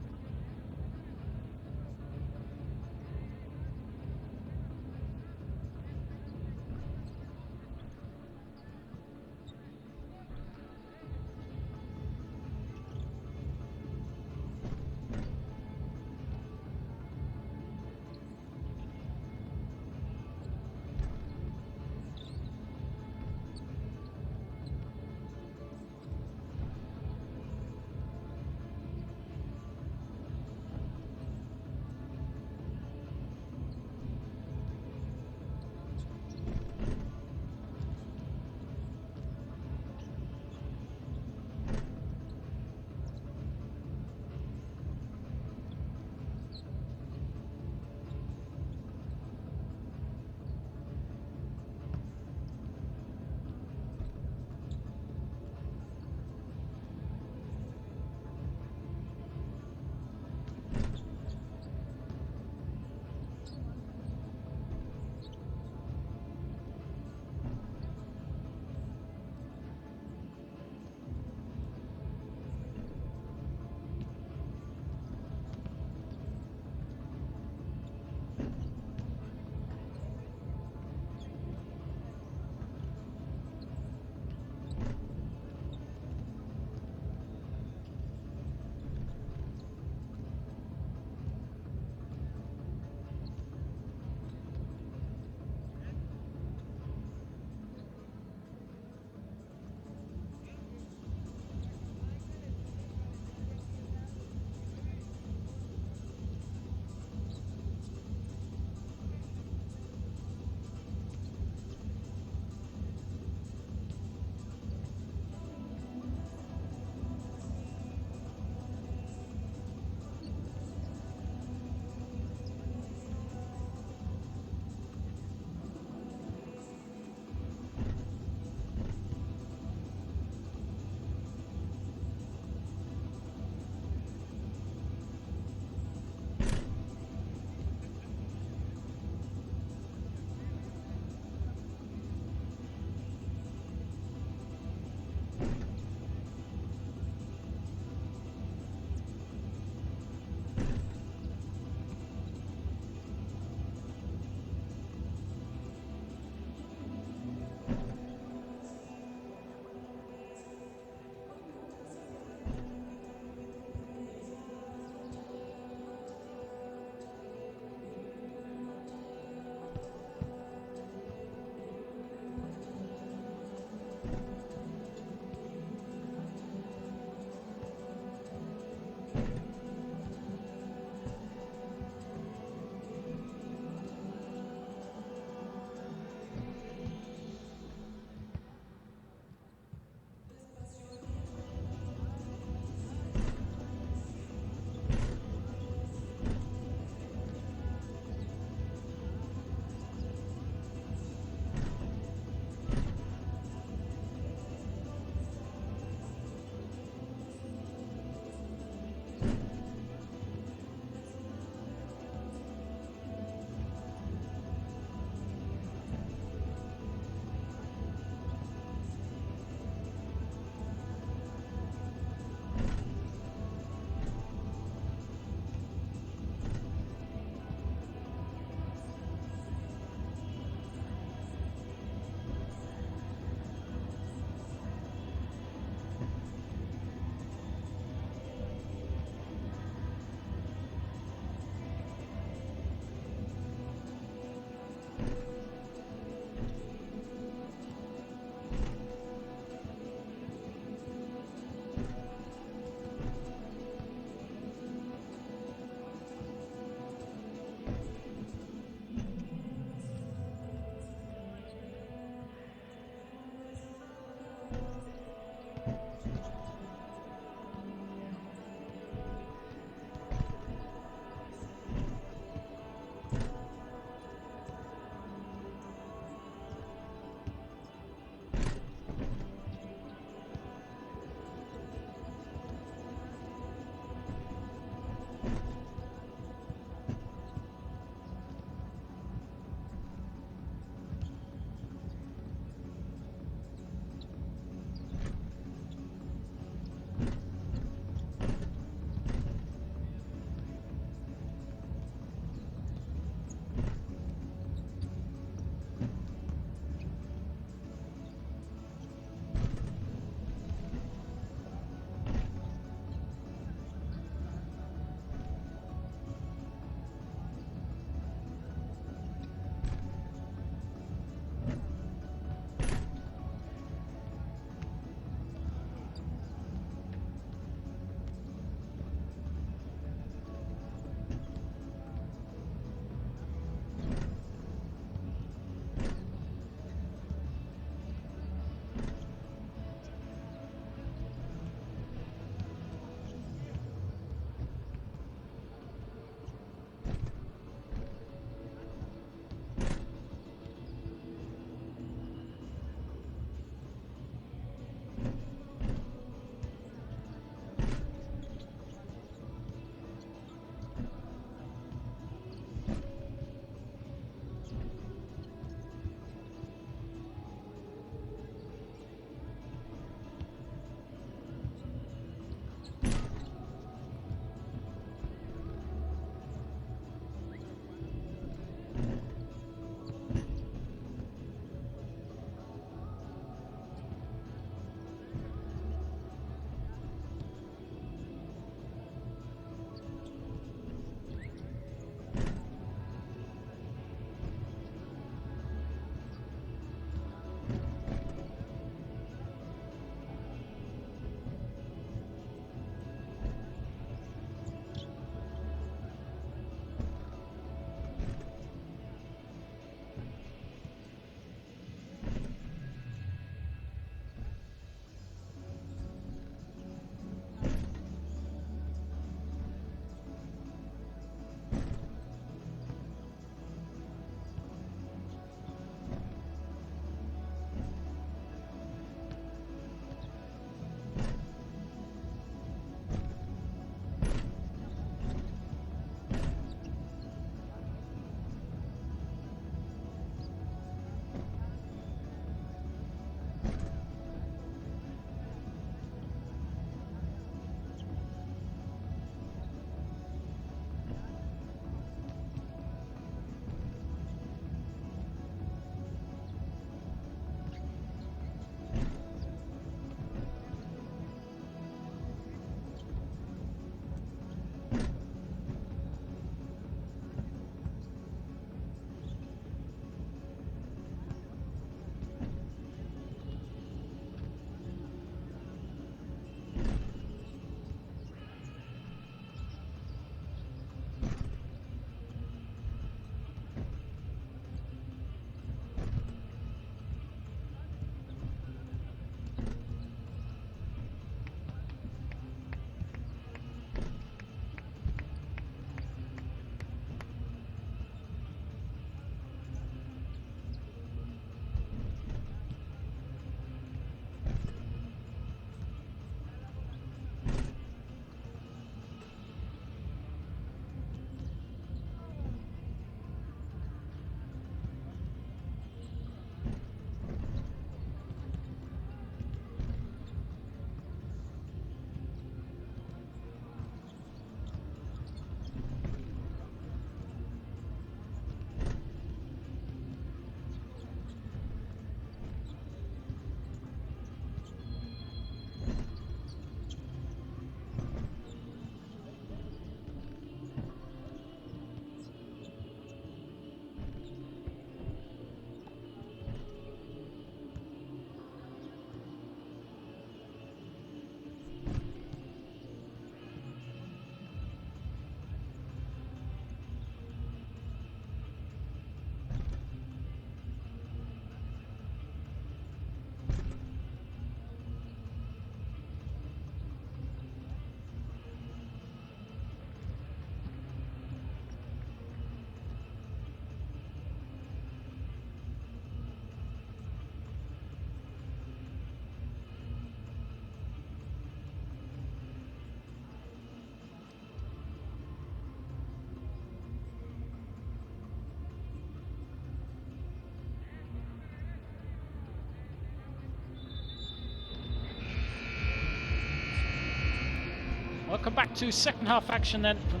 Welcome back to second half action then from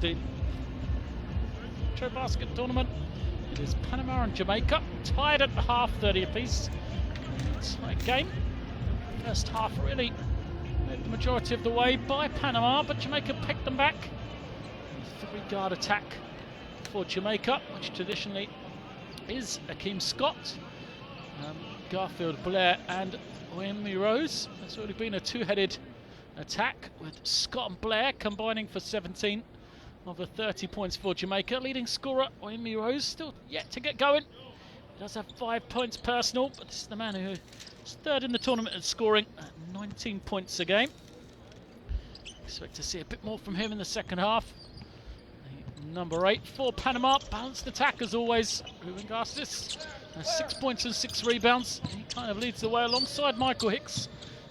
the basket tournament. It is Panama and Jamaica tied at the half, 30 apiece. Tight game. First half really led the majority of the way by Panama, but Jamaica picked them back. Three-guard attack for Jamaica, which traditionally is Akeem Scott, Garfield Blair and Oyemi Rose. It's already been a two-headed attack with Scott and Blair combining for 17 of the 30 points for Jamaica. Leading scorer Oyemi Rose still yet to get going. He does have 5 points personal, but this is the man who is third in the tournament at scoring at 19 points a game. Expect to see a bit more from him in the second half. Number 8 for Panama, balanced attack as always. Ruben Garces has 6 points and 6 rebounds. He kind of leads the way alongside Michael Hicks,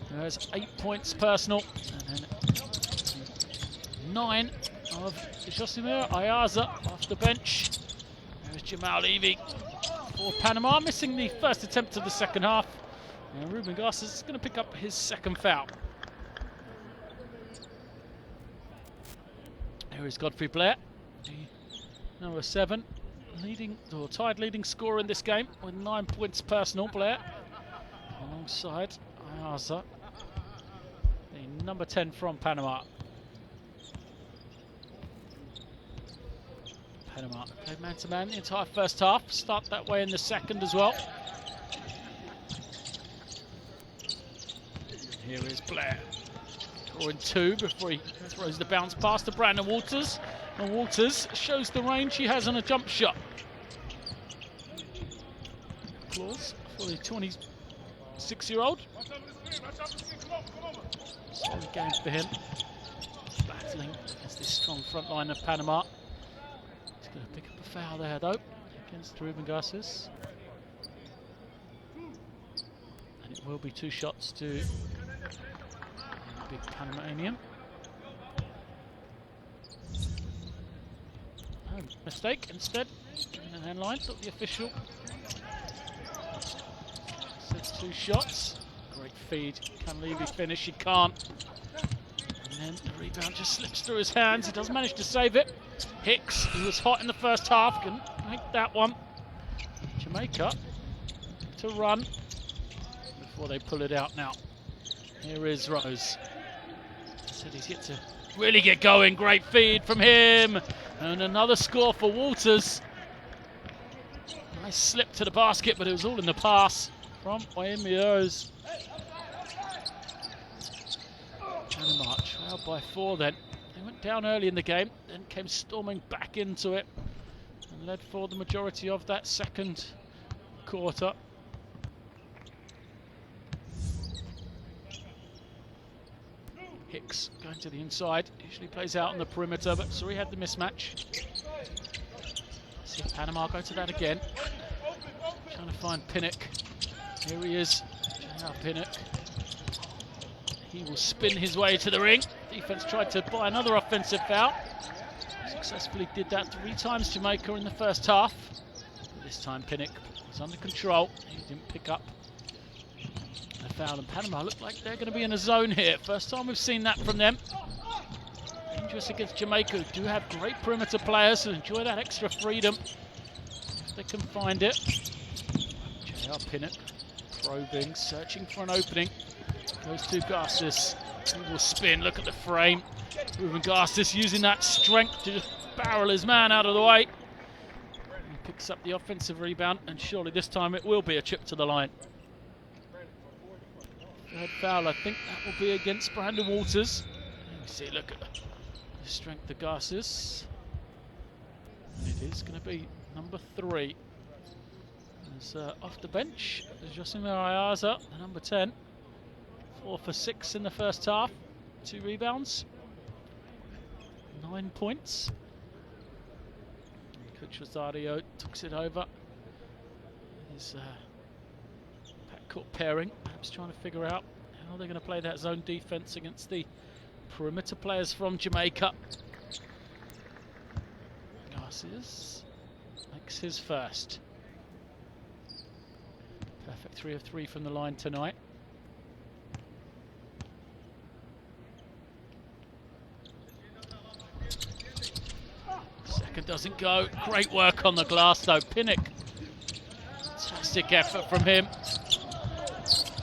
who has 8 points personal. And then 9 of Josimir Ayaza off the bench. There's Jamal Levy for Panama, missing the first attempt of the second half. And Ruben Garces is going to pick up his second foul. Here is Godfrey Blair, number 7, tied leading scorer in this game with 9 points personal. Blair alongside Ayaza, the number 10 from Panama. Panama played man-to-man the entire first half, start that way in the second as well. Here is Blair, scoring 2 before he throws the bounce pass to Brandon Walters. And Walters shows the range he has on a jump shot. Applause for the 26-year-old. Solid game for him. Battling against this strong front line of Panama. He's going to pick up a foul there though against Ruben Garces. And it will be 2 shots to the big Panamanian. Mistake instead, giving an hand line, thought the official said 2 shots. Great feed, can Levy finish? He can't. And then the rebound just slips through his hands. He does manage to save it. Hicks, who was hot in the first half, can make that one. Jamaica to run before they pull it out now. Here is Rose. Said he's yet to really get going. Great feed from him. And another score for Walters. Nice slip to the basket, but it was all in the pass from Oyemi Rose. Panama trailed by 4 then. They went down early in the game, then came storming back into it and led for the majority of that second quarter. Hicks going to the inside, usually plays out on the perimeter, but Surrey had the mismatch. See if Panama go to that again. Trying to find Pinnock. Here he is, J.R. Pinnock. He will spin his way to the ring. Defense tried to buy another offensive foul. Successfully did that 3 times Jamaica in the first half. But this time Pinnock was under control. He didn't pick up a foul, and Panama look like they're going to be in a zone here. First time we've seen that from them. Dangerous against Jamaica, who do have great perimeter players who enjoy that extra freedom if they can find it. J.R. Pinnock probing, searching for an opening. Goes to Garces. He will spin, look at the frame. Ruben Garces using that strength to just barrel his man out of the way. He picks up the offensive rebound, and surely this time it will be a chip to the line. Third foul, I think that will be against Brandon Walters. You see, look at the strength of Garces. It is going to be number 3. As off the bench, Josimir Ayaza, the number 10. 4 for 6 in the first half. 2 rebounds. 9 points. Coach Rosario tucks it over. His backcourt pairing, perhaps trying to figure out how they're going to play that zone defense against the perimeter players from Jamaica. Garces makes his first. Perfect 3 of 3 from the line tonight. Second doesn't go. Great work on the glass though. Pinnock. Fantastic effort from him.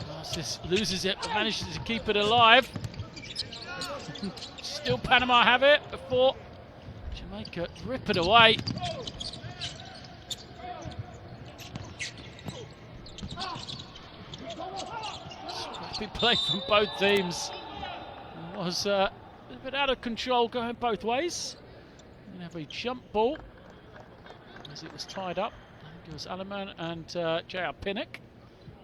Glasses loses it, but manages to keep it alive. Still Panama have it before Jamaica rip it away. Scrappy play from both teams. It was a bit out of control going both ways. We have a jump ball as it was tied up. I think it was Alaman and J.R. Pinnock.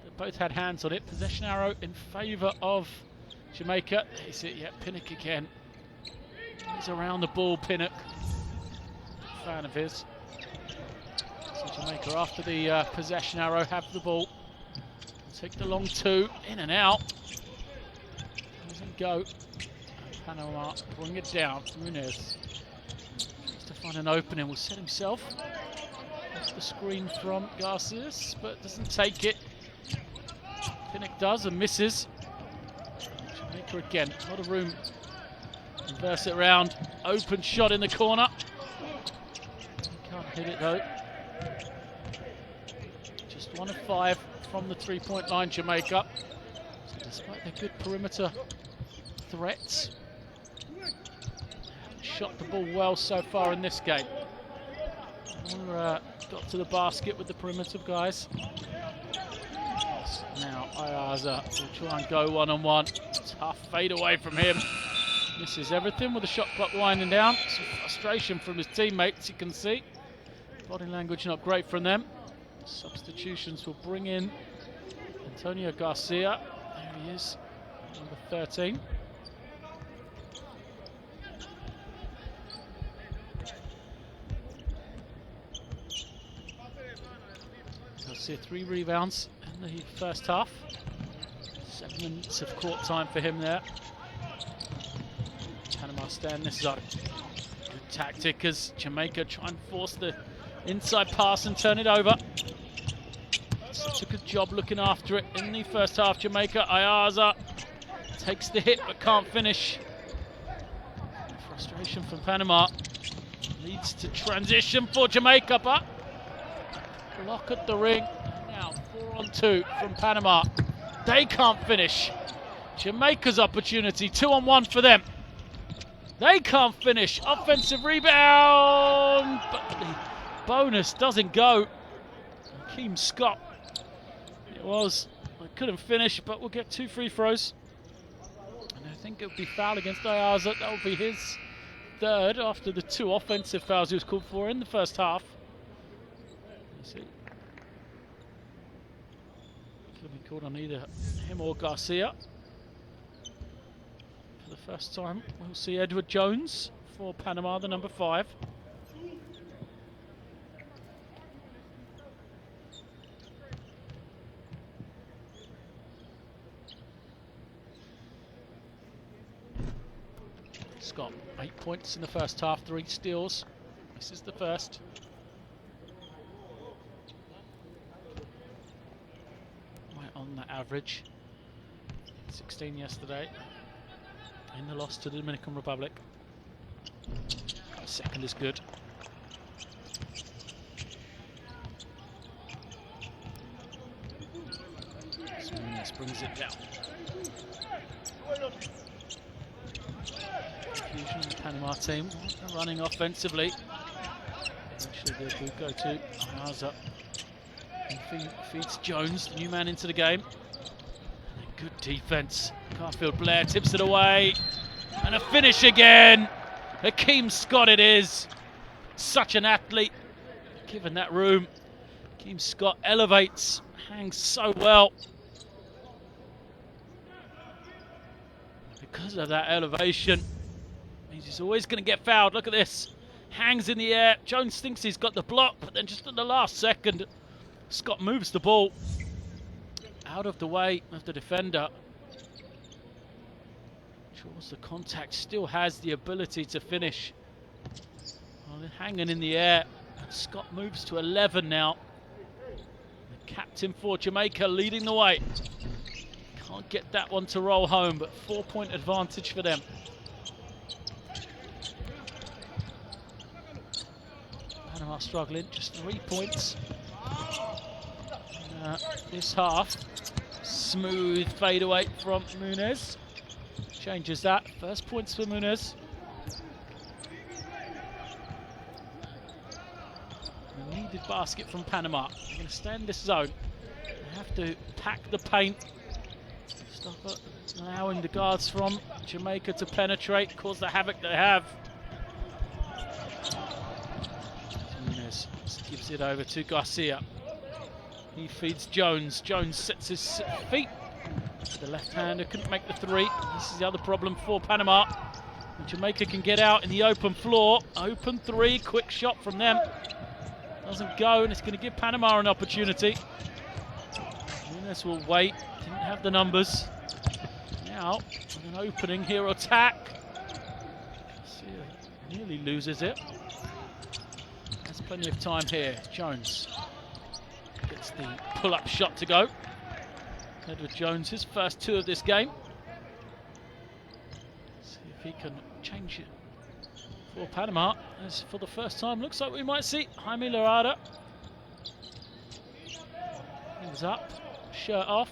They both had hands on it. Possession arrow in favour of Jamaica. Is it yet? Pinnock again. He's around the ball, Pinnock. Fan of his. So Jamaica, after the possession arrow, have the ball. Take the long two, in and out. Doesn't go. And Panama bring it down. Muniz tries to find an opening. Will set himself. That's the screen from Garcias, but doesn't take it. Pinnock does and misses. Jamaica again. A lot of room. Reverse it round. Open shot in the corner. Can't hit it though. Just 1 of 5 from the 3-point line, Jamaica. So despite their good perimeter threats, shot the ball well so far in this game. Got to the basket with the perimeter guys. Now Ayaza will try and go one-on-one. Tough fade away from him. Misses everything with the shot clock winding down. Some frustration from his teammates, you can see. Body language not great from them. Substitutions will bring in Antonio Garcia. There he is, number 13. Garcia 3 rebounds in the first half. 7 minutes of court time for him there. Panama stand this zone. Good tactic as Jamaica try and force the inside pass and turn it over. Such a good job looking after it in the first half. Jamaica, Ayaza takes the hit but can't finish. Frustration from Panama leads to transition for Jamaica, but block at the ring. Now 4 on 2 from Panama. They can't finish. Jamaica's opportunity, 2 on 1 for them. They can't finish. Offensive rebound, but the bonus doesn't go. Keem Scott. It was. I couldn't finish, but we'll get 2 free throws. And I think it would be foul against Ayaza. That will be his 3rd after the 2 offensive fouls he was called for in the first half. You see. Could have been called on either him or Garcia. For the first time, we'll see Edward Jones for Panama, the number 5. Scott, 8 points in the first half, 3 steals. This is the first. Right on the average. 16 yesterday. In the loss to the Dominican Republic. The second is good. Smoothness brings it down. Confusion in the Panama team. They're running offensively. Eventually they will go to Ayaza. And feeds Jones, the new man, into the game. Good defense. Garfield Blair tips it away. And a finish again. Hakeem Scott it is. Such an athlete. Given that room. Hakeem Scott elevates. Hangs so well. Because of that elevation, means he's always going to get fouled. Look at this. Hangs in the air. Jones thinks he's got the block, but then just at the last second, Scott moves the ball out of the way of the defender. Draws the contact, still has the ability to finish. Well, they're hanging in the air. Scott moves to 11 now. The captain for Jamaica leading the way. Can't get that one to roll home, but 4-point advantage for them. Panama struggling, just 3 points. This half, smooth fadeaway from Muniz. Changes that. First points for Muniz. A needed basket from Panama. They're going to stay in this zone. They have to pack the paint. Stop it. Allowing the guards from Jamaica to penetrate, cause the havoc they have. Muniz gives it over to Garcia. He feeds Jones. Jones sets his feet. The left-hander couldn't make the three. This is the other problem for Panama. And Jamaica can get out in the open floor. Open three, quick shot from them. Doesn't go, and it's going to give Panama an opportunity. Muniz will wait. Didn't have the numbers. Now, with an opening here, attack. Garcia nearly loses it. There's plenty of time here. Jones gets the pull-up shot to go. Edward Jones, his first two of this game. See if he can change it for Panama. As for the first time, looks like we might see Jaime Larada. He was up, shirt off.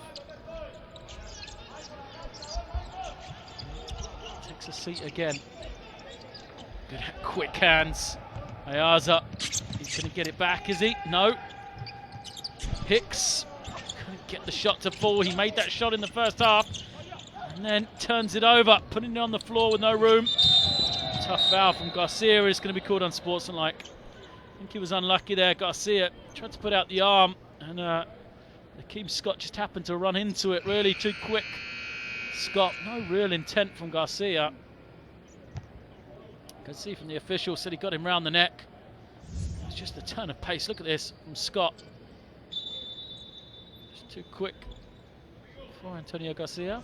Takes a seat again. Good, quick hands. Ayaza, he's going to get it back, is he? No. Hicks couldn't get the shot to fall. He made that shot in the first half and then turns it over, putting it on the floor with no room. Tough foul from Garcia. It's going to be called unsportsmanlike. I think he was unlucky there. Garcia tried to put out the arm, and Akeem Scott just happened to run into it really too quick. Scott, no real intent from Garcia. You can see from the official, said he got him round the neck. It's just a turn of pace. Look at this from Scott. Just too quick for Antonio Garcia.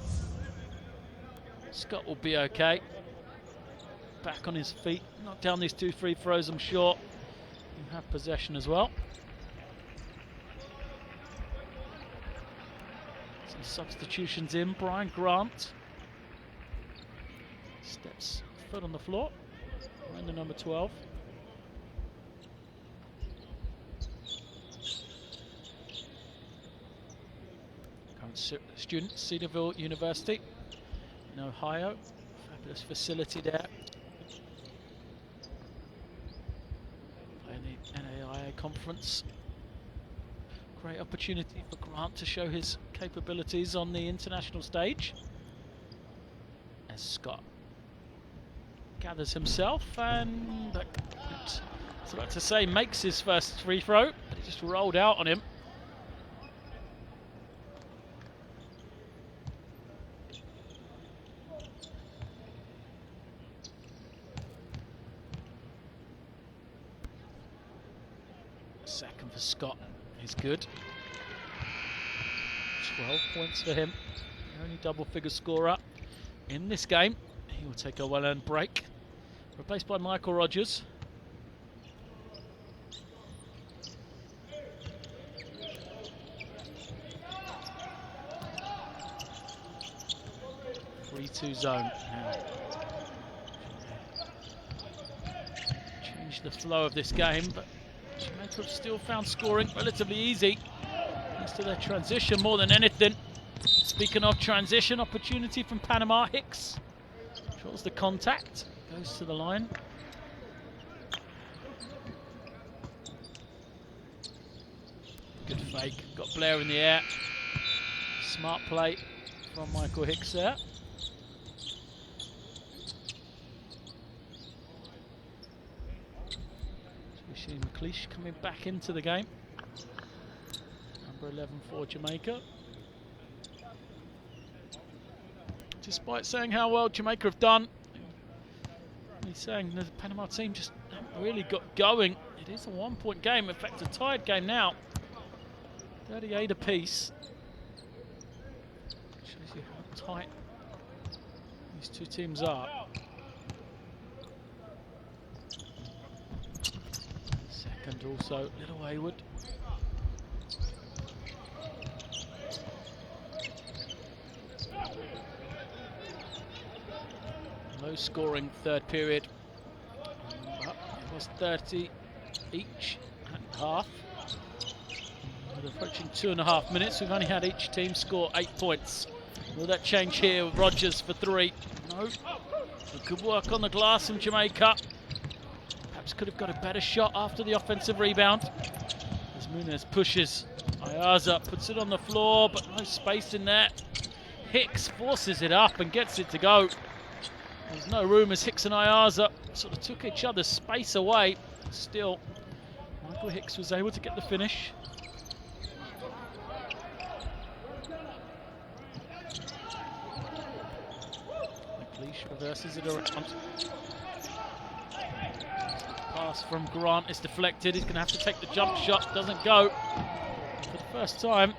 Scott will be okay. Back on his feet. Knock down these 2 free throws, I'm sure. You have possession as well. Some substitutions in. Brian Grant steps foot on the floor. Wearing the number 12. Current student, Cedarville University in Ohio. Fabulous facility there. Playing the NAIA conference. Great opportunity for Grant to show his capabilities on the international stage. As Scott gathers himself and, I was about to say, makes his first free throw, but it just rolled out on him. Second for Scott is good. 12 points for him. The only double-figure scorer in this game. He will take a well-earned break. Replaced by Michael Rogers. Three-two zone now. Change the flow of this game, but Jamaica have still found scoring relatively easy. Thanks to their transition more than anything. Speaking of transition, opportunity from Panama. Hicks controls the contact, goes to the line. Good fake, got Blair in the air. Smart play from Michael Hicks there. So we see McLeish coming back into the game. Number 11 for Jamaica. Despite saying how well Jamaica have done, he's saying the Panama team just haven't really got going. It is a 1-point game, in fact a tied game now. 38 apiece. Shows you how tight these two teams are. Second also, Little Hayward. Low scoring third period. But it was 30 each at half. We're approaching 2.5 minutes. We've only had each team score 8 points. Will that change here with Rogers for 3? No. Good work on the glass from Jamaica. Perhaps could have got a better shot after the offensive rebound. As Muniz pushes, Ayaza puts it on the floor, but no space in there. Hicks forces it up and gets it to go. There's no room as Hicks and Ayaza sort of took each other's space away. Still, Michael Hicks was able to get the finish. McLeish reverses it around. Pass from Grant is deflected. He's going to have to take the jump shot. Doesn't go. For the first time,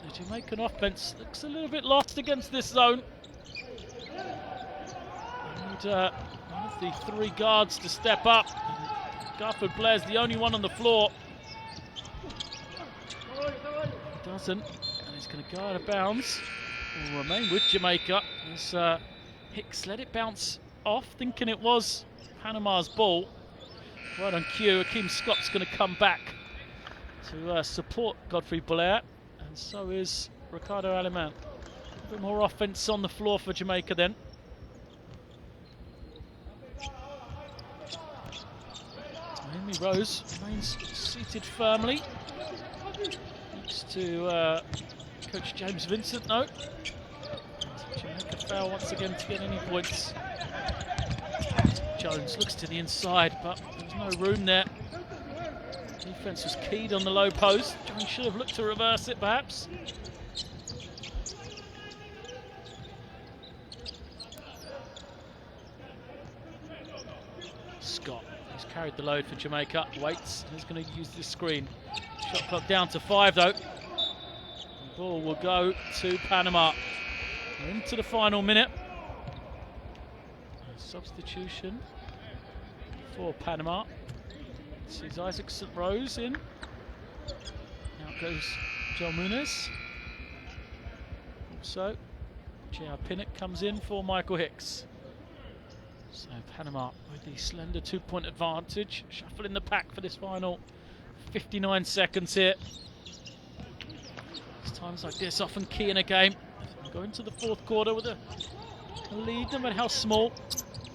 the Jamaican offense looks a little bit lost against this zone. And one of the 3 guards to step up. Garford Blair's the only one on the floor. He doesn't, and he's going to go out of bounds. Will remain with Jamaica as Hicks let it bounce off, thinking it was Panama's ball. Right on cue, Akeem Scott's going to come back to support Godfrey Blair, and so is Ricardo Alemán. A bit more offense on the floor for Jamaica then. Amy Rose remains seated firmly next to Coach James Vincent. No. Jamaica foul once again to get any points. Jones looks to the inside, but there's no room there. Defense was keyed on the low post. Jones should have looked to reverse it, perhaps. Scott, who's carried the load for Jamaica, waits. He's going to use this screen. Shot clock down to 5, though. The ball will go to Panama. We're into the final minute. Substitution for Panama. Sees Isaac St. Rose in. Now goes Joel Muniz. Also, J.R. Pinnock comes in for Michael Hicks. So Panama with the slender 2-point advantage. Shuffling the pack for this final 59 seconds here. It's times like this often key in a game. We go into the 4th quarter with a lead, no matter how small.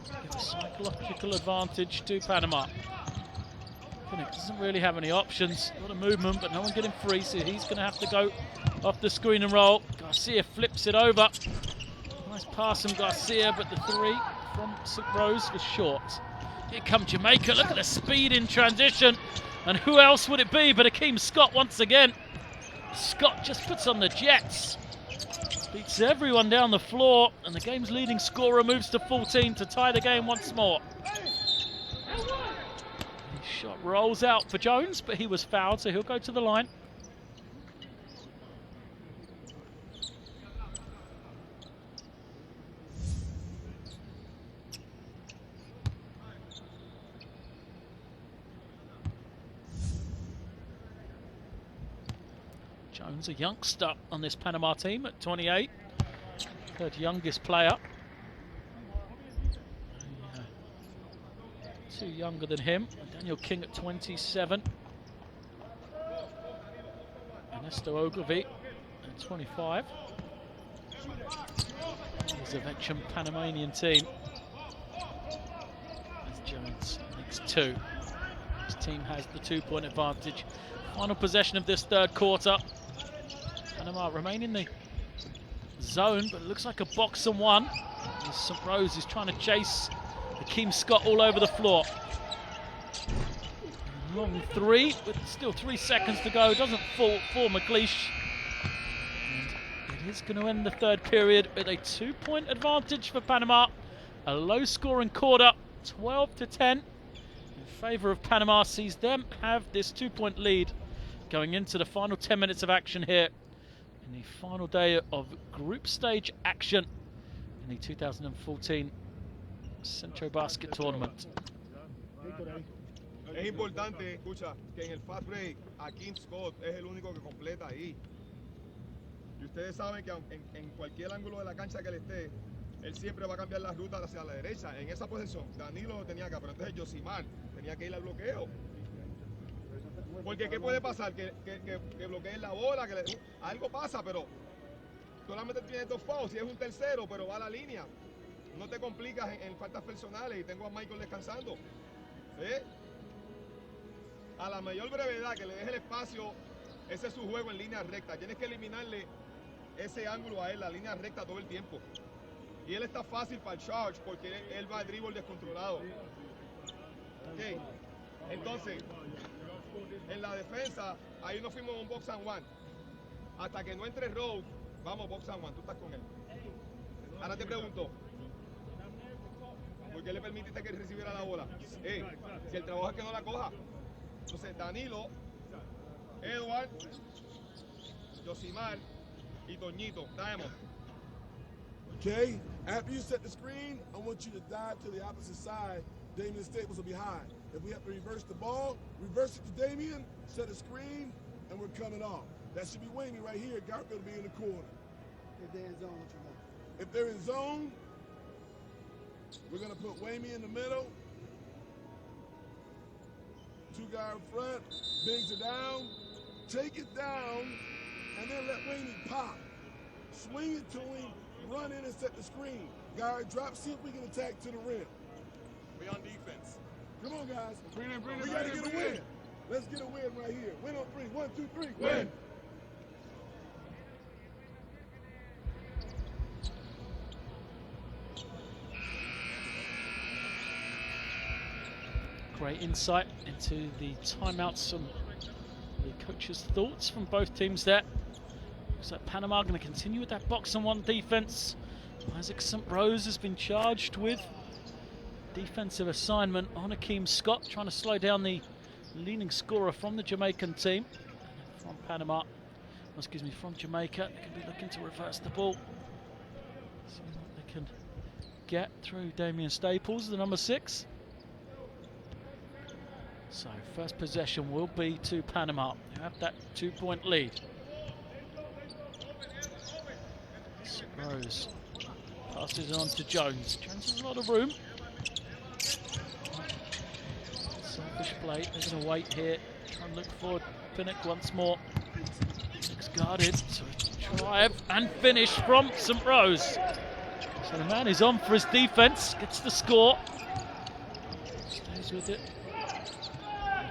Give a psychological advantage to Panama. Pinnock doesn't really have any options. A lot of movement, but no one getting free, so he's going to have to go off the screen and roll. Garcia flips it over. Nice pass from Garcia, but the 3 from St. Rose was short. Here come Jamaica. Look at the speed in transition. And who else would it be but Akeem Scott once again? Scott just puts on the jets. Beats everyone down the floor, and the game's leading scorer moves to 14 to tie the game once more. His shot rolls out for Jones, but he was fouled, so he'll go to the line. Jones, a youngster on this Panama team at 28, 3rd youngest player. 2 younger than him. Daniel King at 27. Ernesto Ogilvie at 25. He's a veteran Panamanian team. As Jones makes 2. His team has the 2-point advantage. Final possession of this 3rd quarter. Panama remain in the zone, but it looks like a box and 1. St. Rose is trying to chase Akeem Scott all over the floor. Long 3, with still 3 seconds to go. Doesn't fall for McLeish. And it is going to end the 3rd period with a 2-point advantage for Panama. A low-scoring quarter, 12-10. In favour of Panama, sees them have this 2-point lead going into the final 10 minutes of action here in the final day of group stage action in the 2014 Centro Basket Tournament.
Es importante, escucha, que en el fast break Akeem Scott es el único que completa ahí. Y ustedes saben que en cualquier ángulo de la cancha que él esté, él siempre va a cambiar las rutas hacia la derecha. En esa posición, Danilo lo tenía acá, pero entonces Josimar tenía que ir al bloqueo. Porque ¿qué puede pasar? Que bloqueen la bola, algo pasa, pero solamente tienes 2 fouls, si es un tercero, pero va a la línea. No te complicas en faltas personales y tengo a Michael descansando. A la mayor brevedad que le deje el espacio, ese es su juego en línea recta. Tienes que eliminarle ese ángulo a él, la línea recta todo el tiempo. Y él está fácil para el charge porque él va a dribble descontrolado. Okay. Entonces, en la defensa, ahí nos fuimos a un box and one. Hasta que no entre Rose, vamos box and one, tú estás con él. Ahora te pregunto, ¿por qué le permitiste que recibiera la bola? Si el trabajo es que no la coja. Entonces, Danilo, Edward, Josimar y Toñito, Diamond.
Okay? After you set the screen, I want you to dive to the opposite side. Damian Staples will be high. If we have to reverse the ball, reverse it to Damian, set a screen, and we're coming off. That should be Wayne right here. Garfield will be in the corner.
If they're in zone, what you want?
If they're in zone, we're going to put Wayne in the middle. 2 guard front, bigs it down, take it down, and then let Wayne pop. Swing it to him, run in and set the screen. Guard drop, see if we can attack to the rim.
We on defense.
Come on, guys.
Bring it,
We got to get a win. Let's get a win right here. Win on 3. 1, 2, 3. Win.
Great insight into the timeouts and the coach's thoughts from both teams there. Looks like Panama going to continue with that box and one defense. Isaac St. Rose has been charged with defensive assignment on Akeem Scott, trying to slow down the leading scorer from the Jamaican team. From Panama, excuse me, from Jamaica. They can be looking to reverse the ball. See what they can get through Damian Staples, the number 6. So first possession will be to Panama, who have that 2-point lead. St. Rose passes it on to Jones. Jones has a lot of room. Selfish play, they're going to wait here. Try and look for Pinnock once more. Pinnock's guarded, so drive and finish from St. Rose. So the man is on for his defense, gets the score. Stays with it.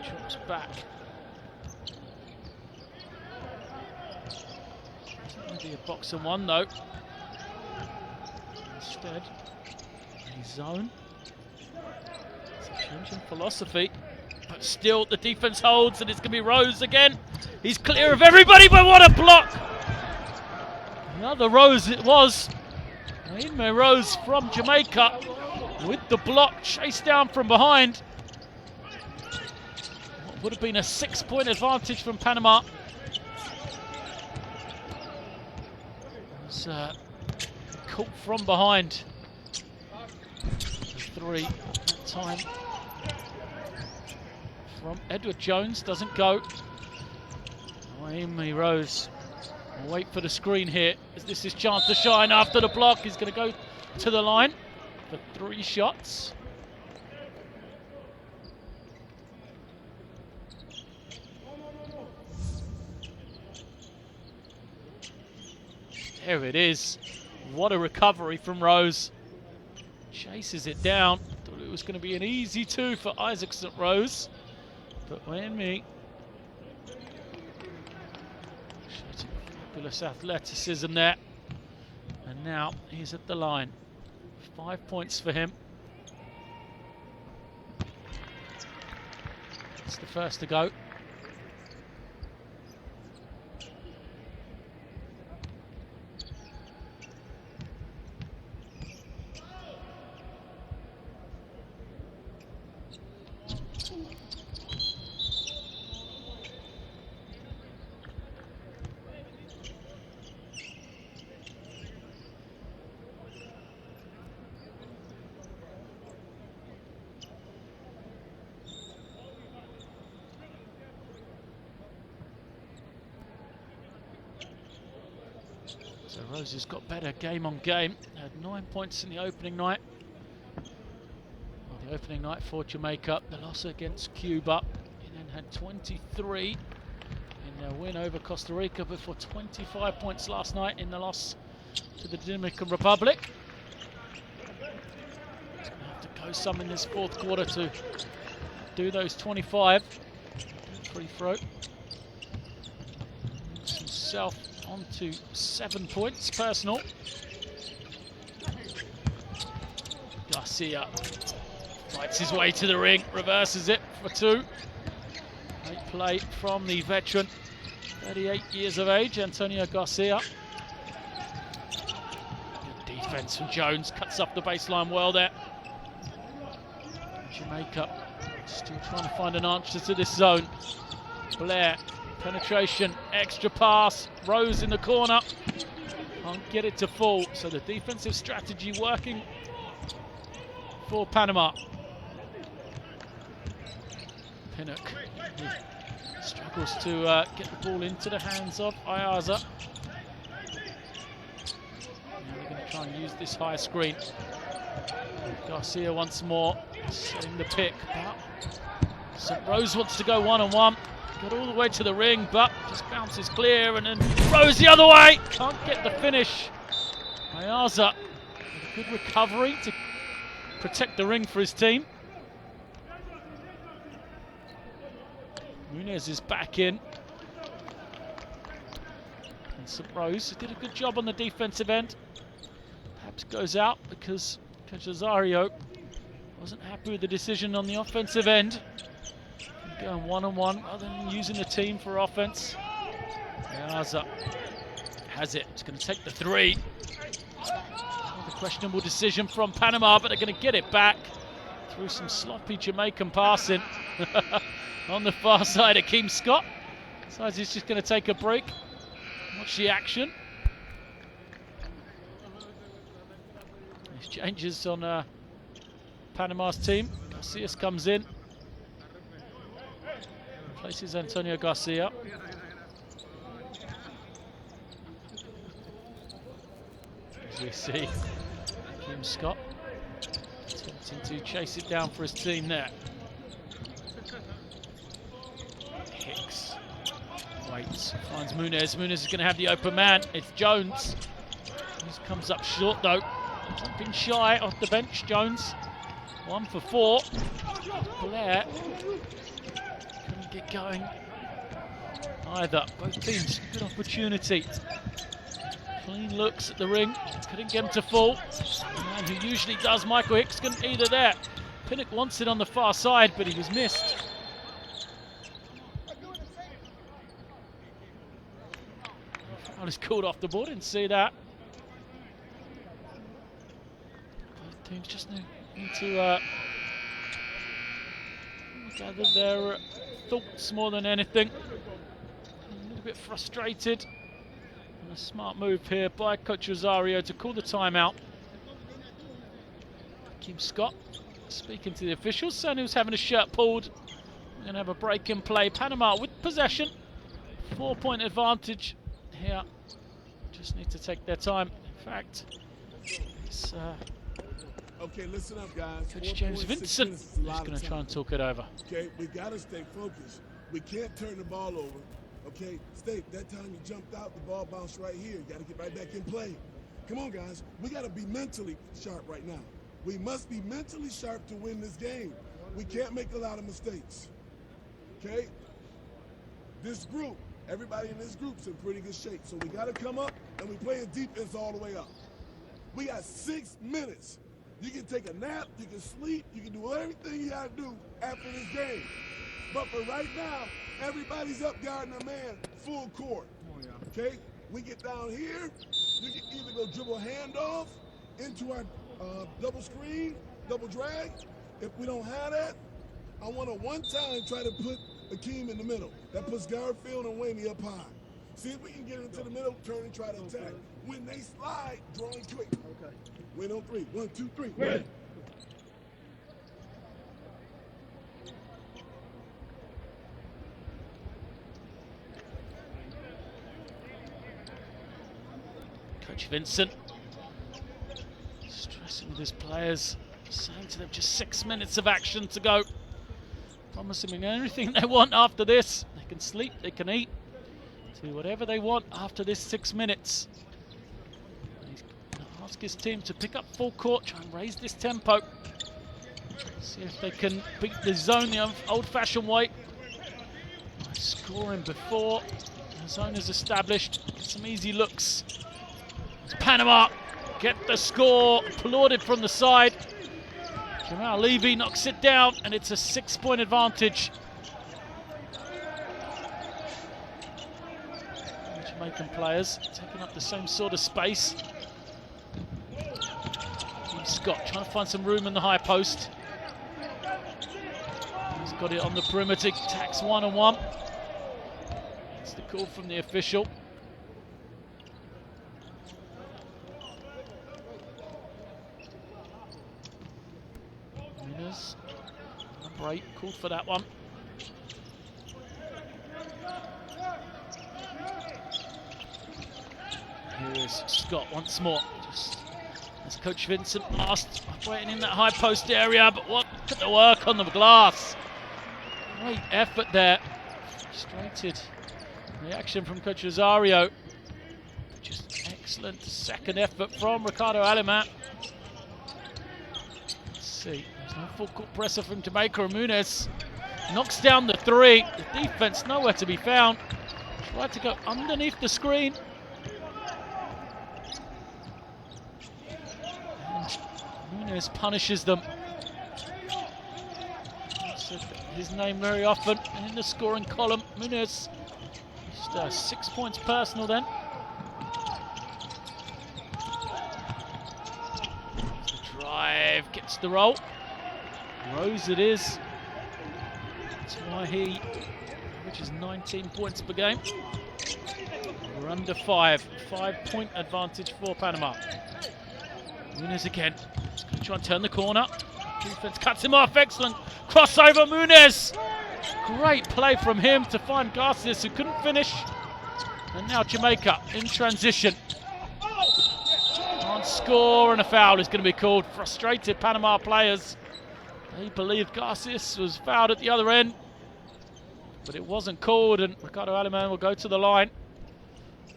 Drops back. It's going to be a box and one though. Instead, a zone. It's a change in philosophy, but still the defense holds, and it's going to be Rose again. He's clear of everybody, but what a block! Another Rose it was. Naime Rose from Jamaica with the block, chased down from behind. What would have been a 6-point advantage from Panama. Was caught from behind. 3 that time from Edward Jones, doesn't go. Naime Rose will wait for the screen here, as this is chance to shine after the block. He's going to go to the line for 3 shots. There it is. What a recovery from Rose. Chases it down. Thought it was going to be an easy 2 for Isaac St. Rose. But Wayne fabulous athleticism there. And now he's at the line. 5 points for him. It's the first to go. So Rose has got better game on game. Had 9 points in the opening night. Well, the opening night for Jamaica. The loss against Cuba. He then had 23 in their win over Costa Rica before 25 points last night in the loss to the Dominican Republic. He's going to have to go some in this fourth quarter to do those 25. Free throw. Moves himself on to 7 points personal. Garcia fights his way to the ring, reverses it for 2. Great play from the veteran, 38 years of age, Antonio Garcia. Good defense from Jones, cuts up the baseline well there. Jamaica still trying to find an answer to this zone. Blair, penetration, extra pass, Rose in the corner. Can't get it to fall, so the defensive strategy working for Panama. Pinnock struggles to get the ball into the hands of Ayaza. Now they're going to try and use this high screen. Garcia once more, setting the pick, but St. Rose wants to go one-on-one. Got all the way to the ring, but just bounces clear, and then Rose the other way. Can't get the finish. Ayaza with a good recovery to protect the ring for his team. Muniz is back in. And St. Rose did a good job on the defensive end. Perhaps goes out because Coach Rosario wasn't happy with the decision on the offensive end. Going one-on-one rather than using the team for offense. Ayaza has it. It's going to take the 3. A questionable decision from Panama, but they're going to get it back through some sloppy Jamaican passing. On the far side, Akeem Scott decides he's just going to take a break. Watch the action. There's changes on Panama's team. Garcias comes in. Replaces Antonio Garcia. As we see, Akeem Scott attempting to chase it down for his team there. Hicks waits, finds Muniz. Muniz is going to have the open man. It's Jones. Jones comes up short though. Jumping shy off the bench, Jones. 1 for 4. Blair couldn't get going either. Both teams, good opportunity. Clean looks at the ring. Couldn't get him to fall. The man who usually does, Michael Hicks, couldn't either there. Pinnock wants it on the far side, but he was missed. Foul is called off the board, didn't see that. Both teams just need to gather their thoughts more than anything. A little bit frustrated. And a smart move here by Coach Rosario to call the timeout. Akeem Scott speaking to the officials, saying he was having his shirt pulled. We're going to have a break in play. Panama with possession. 4-point advantage here. Just need to take their time. In fact, it's
Okay, listen up, guys.
Coach James Vincent is going to try and talk it over.
Okay, we got to stay focused. We can't turn the ball over. Okay, State, that time you jumped out, the ball bounced right here. You got to get right back in play. Come on, guys. We got to be mentally sharp right now. We must be mentally sharp to win this game. We can't make a lot of mistakes. Okay? This group, everybody in this group's in pretty good shape. So we got to come up, and we play defense all the way up. We got 6 minutes. You can take a nap, you can sleep, you can do everything you got to do after this game. But for right now, everybody's up guarding a man full court. Okay? We get down here, you can either go dribble handoff into our double screen, double drag. If we don't have that, I want to one time try to put Akeem in the middle. That puts Garfield and Wayne up high. See if we can get into the middle, turn and try to attack. When they slide, drawing quick. Okay. Win on 3. 1, 2, 3. Win.
Coach Vincent stressing with his players, saying to them just 6 minutes of action to go. promising them anything they want after this. They can sleep, they can eat, do whatever they want after this 6 minutes. He's going to ask his team to pick up full court, try and raise this tempo. See if they can beat the zone the old-fashioned way. Scoring before the zone is established. Get some easy looks. It's Panama get the score, applauded from the side. Jamal Levy knocks it down, and it's a 6-point advantage. The Jamaican players taking up the same sort of space. Scott trying to find some room in the high post. He's got it on the perimeter, attacks 1-on-1. That's the call from the official. Winners, a break, called for that one. Here is Scott once more. Just as Coach Vincent asked, operating in that high post area, but what at the work on the glass. Great effort there. Frustrated reaction from Coach Rosario. Just excellent second effort from Ricardo Alamat. Let's see, there's no full court presser from Jamaica. Munez knocks down the three. The defense nowhere to be found. Tried to go underneath the screen. And Munez punishes them. His name very often in the scoring column. Munez, just 6 points personal then. The drive gets the roll. Rose it is. That's why he averages 19 points per game. We're under 5. 5-point advantage for Panama. Munez again. He's going to try and turn the corner. Defense cuts him off. Excellent crossover. Munez. Great play from him to find Garcias, who couldn't finish. And now Jamaica in transition. Can't score, and a foul is going to be called. Frustrated Panama players. They believed Garcias was fouled at the other end, but it wasn't called, and Ricardo Alaman will go to the line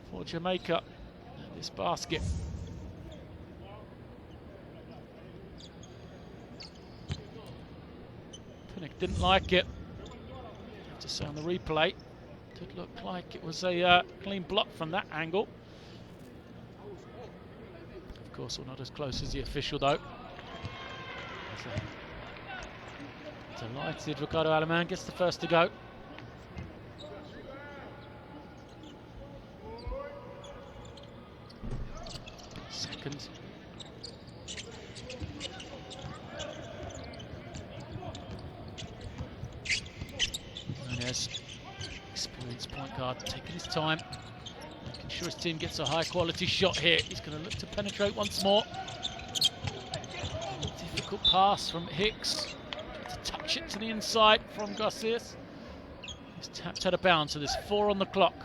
for Jamaica at this basket. Pinnock didn't like it. Have to say on the replay, did look like it was a clean block from that angle. Of course, we're not as close as the official though. So, delighted Ricardo Alaman gets the first to go. Second. Munez, experienced point guard, taking his time, making sure his team gets a high quality shot here. He's going to look to penetrate once more. Difficult pass from Hicks. Tries to touch it to the inside from Garcias. He's tapped out of bounds, so there's 4 on the clock.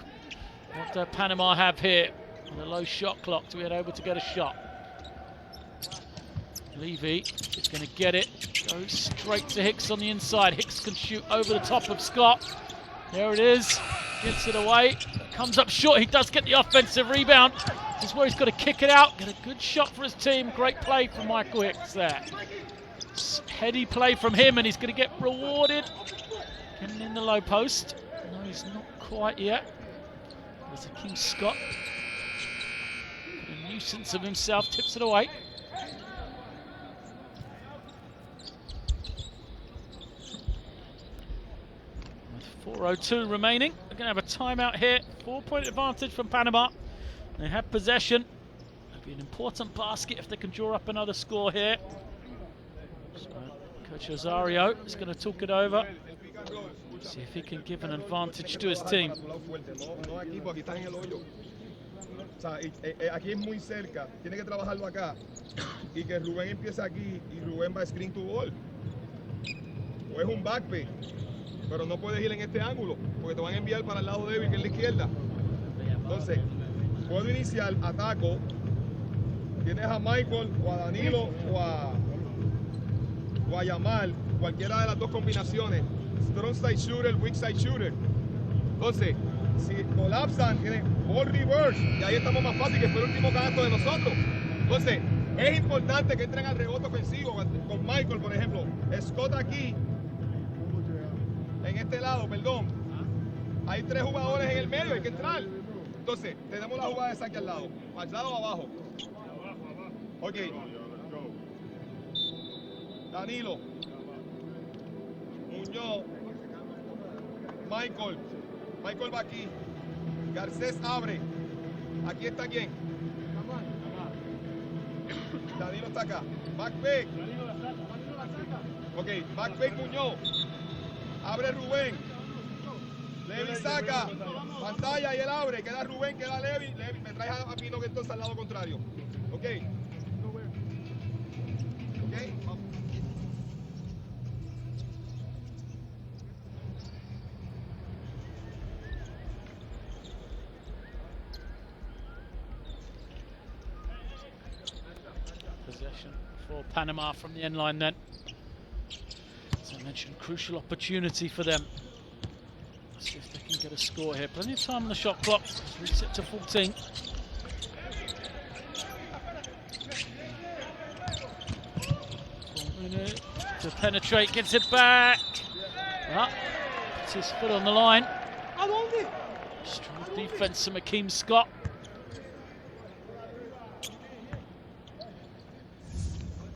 What do Panama have here? On a low shot clock to be able to get a shot. Levy is going to get it. Goes straight to Hicks on the inside. Hicks can shoot over the top of Scott. There it is. Gets it away. Comes up short. He does get the offensive rebound. This is where he's got to kick it out. Get a good shot for his team. Great play from Michael Hicks there. Heady play from him, and he's going to get rewarded. Getting in the low post. No, he's not quite yet. There's a King Scott. A nuisance of himself. Tips it away. With 4:02 remaining. They're going to have a timeout here. 4-point advantage from Panama. They have possession. It'll be an important basket if they can draw up another score here. So Coach Rosario is going to talk it over. See if he can give an advantage to his team.
Aquí es muy cerca, tiene que trabajarlo acá y que Rubén empiece aquí y Rubén va a screen to ball. O es un backpick, pero no puedes ir en este ángulo porque te van a enviar para el lado débil, que es la izquierda. Entonces, puedo iniciar, ataco, tienes a Michael o a Danilo o a Yamal, cualquiera de las dos combinaciones, strong side shooter, weak side shooter. Entonces, si colapsan, tienen ball reverse, y ahí estamos más fácil, que fue el último canasto de nosotros. Entonces, es importante que entren al rebote ofensivo con Michael, por ejemplo. Scott aquí, en este lado, perdón. Hay 3 jugadores en el medio, hay que entrar. Entonces, tenemos la jugada de saque al lado o abajo. Ok. Danilo. Muñoz. Michael va aquí. Garcés abre. Aquí está quién. Danilo está acá. Backpack. Ok, backpack Muñoz. Abre Rubén. Levi saca. Pantalla y él abre. Queda Rubén, queda Levi. Me traes a Pino que entonces al lado contrario. Ok. Ok.
Possession for Panama from the end line then. As I mentioned, crucial opportunity for them. Let's see if they can get a score here. Plenty of time on the shot clock. Reset to 14. To penetrate, gets it back. Puts his foot on the line. Strong defense from Akeem Scott.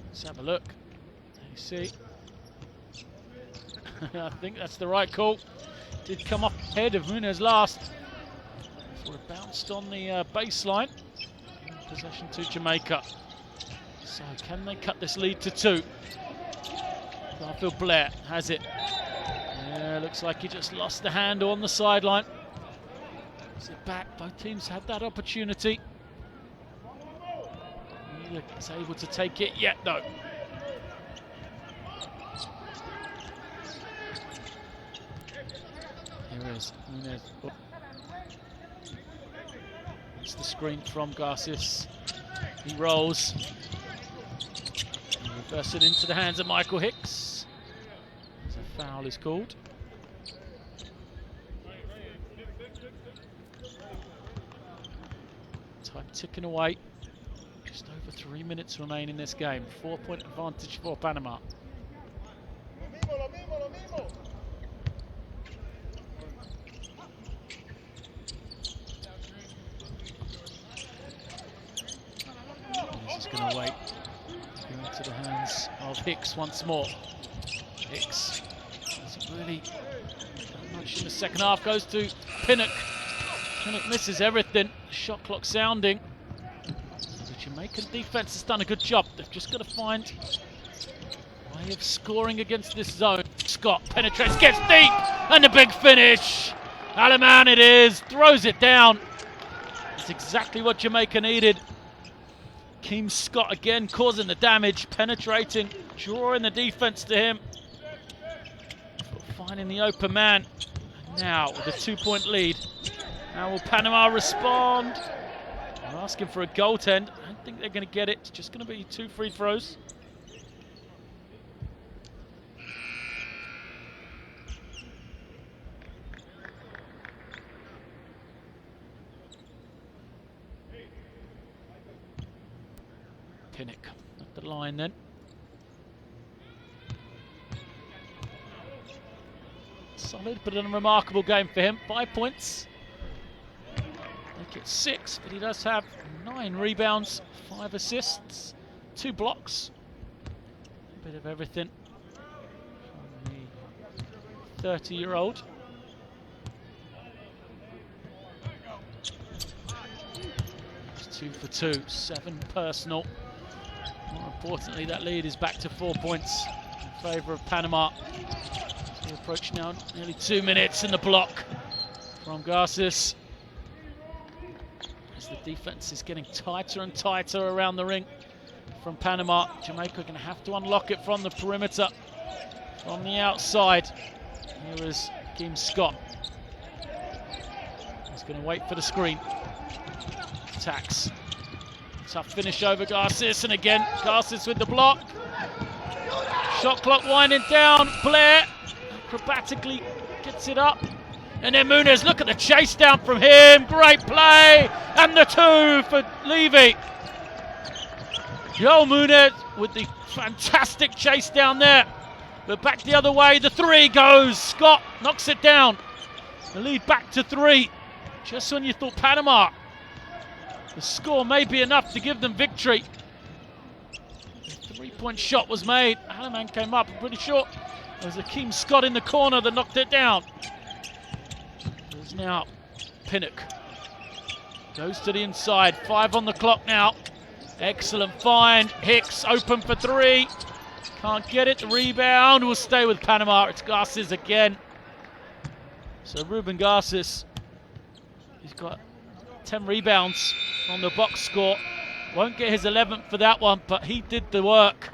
Let's have a look. You see. I think that's the right call. Did come up ahead of Munez last. Before it bounced on the baseline. Possession to Jamaica. So can they cut this lead to 2? Garfield Blair has it. Yeah, looks like he just lost the handle on the sideline. Is it back? Both teams had that opportunity. Neither is able to take it yet, though. Here is Munez. It's the screen from Garces. He rolls. Reverse it into the hands of Michael Hicks. As a foul is called. Time ticking away. Just over 3 minutes remain in this game. 4-point advantage for Panama. This is going to wait. Into the hands of Hicks once more. Hicks doesn't really do much in the second half. Goes to Pinnock. Pinnock misses everything. Shot clock sounding. The Jamaican defense has done a good job. They've just got to find a way of scoring against this zone. Scott penetrates, gets deep, and the big finish. Alaman it is, throws it down. That's exactly what Jamaica needed. Akeem Scott again causing the damage, penetrating, drawing the defense to him, finding the open man. And now with a 2-point lead, how will Panama respond? They're asking for a goaltend. I don't think they're going to get it. It's just going to be 2 free throws. Pinnock at the line then. Solid but unremarkable game for him. 5 points. Make it 6, but he does have 9 rebounds, 5 assists, 2 blocks. A bit of everything from the 30-year-old. It's 2 for 2, 7 personal. More importantly, that lead is back to 4 points in favour of Panama. So we approach now nearly 2 minutes in the block from Garces. As the defence is getting tighter and tighter around the ring from Panama. Jamaica are going to have to unlock it from the perimeter, from the outside. Here is Akeem Scott. He's going to wait for the screen. Attacks. Tough finish over Garces, and again Garces with the block. Shot clock winding down. Blair acrobatically gets it up. And then Muniz, look at the chase down from him. Great play. And the 2 for Levy. Joel Muniz with the fantastic chase down there. But back the other way, the 3 goes. Scott knocks it down. The lead back to 3. Just when you thought Panama, the score may be enough to give them victory. The 3-point shot was made. Alaman came up, I'm pretty sure. There was Akeem Scott in the corner that knocked it down. There's now Pinnock. Goes to the inside, 5 on the clock now. Excellent find. Hicks open for 3. Can't get it. The rebound will stay with Panama. It's Garces again. So Ruben Garces, he's got 10 rebounds on the box score. Won't get his 11th for that one, but he did the work.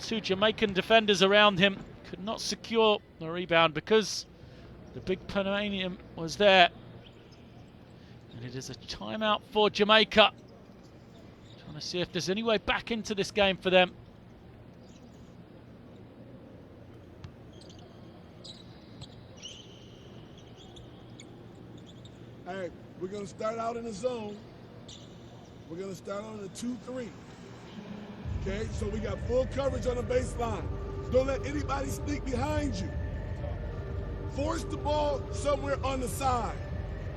2 Jamaican defenders around him could not secure the rebound because the big Panamanian was there. And it is a timeout for Jamaica. Trying to see if there's any way back into this game for them.
Hey, we're going to start out in a zone. We're going to start out in a 2-3. Okay, so we got full coverage on the baseline. Don't let anybody sneak behind you. Force the ball somewhere on the side.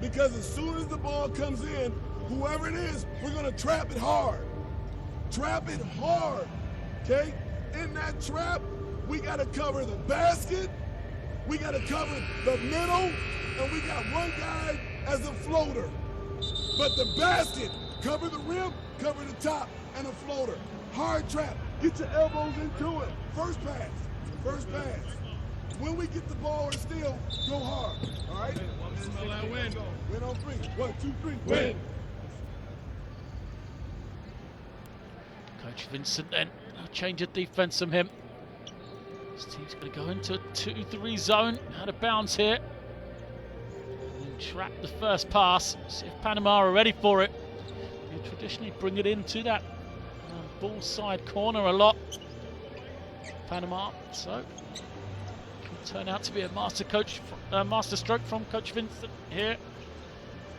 Because as soon as the ball comes in, whoever it is, we're going to trap it hard. Trap it hard, okay? In that trap, we got to cover the basket, we got to cover the middle, and we got one guy as a floater. But the basket, cover the rim, cover the top, and a floater. Hard trap. Get your elbows into it. First pass. First pass. When we get the ball or steal, go hard. All right? Win. Win on 3. 1, 2, 3. Win.
Coach Vincent then, a change of defense from him. This team's going to go into a 2-3 zone. Out of bounds here. And trap the first pass. See if Panama are ready for it. You traditionally bring it into that ball side corner a lot. Panama, so could turn out to be a master stroke from Coach Vincent here.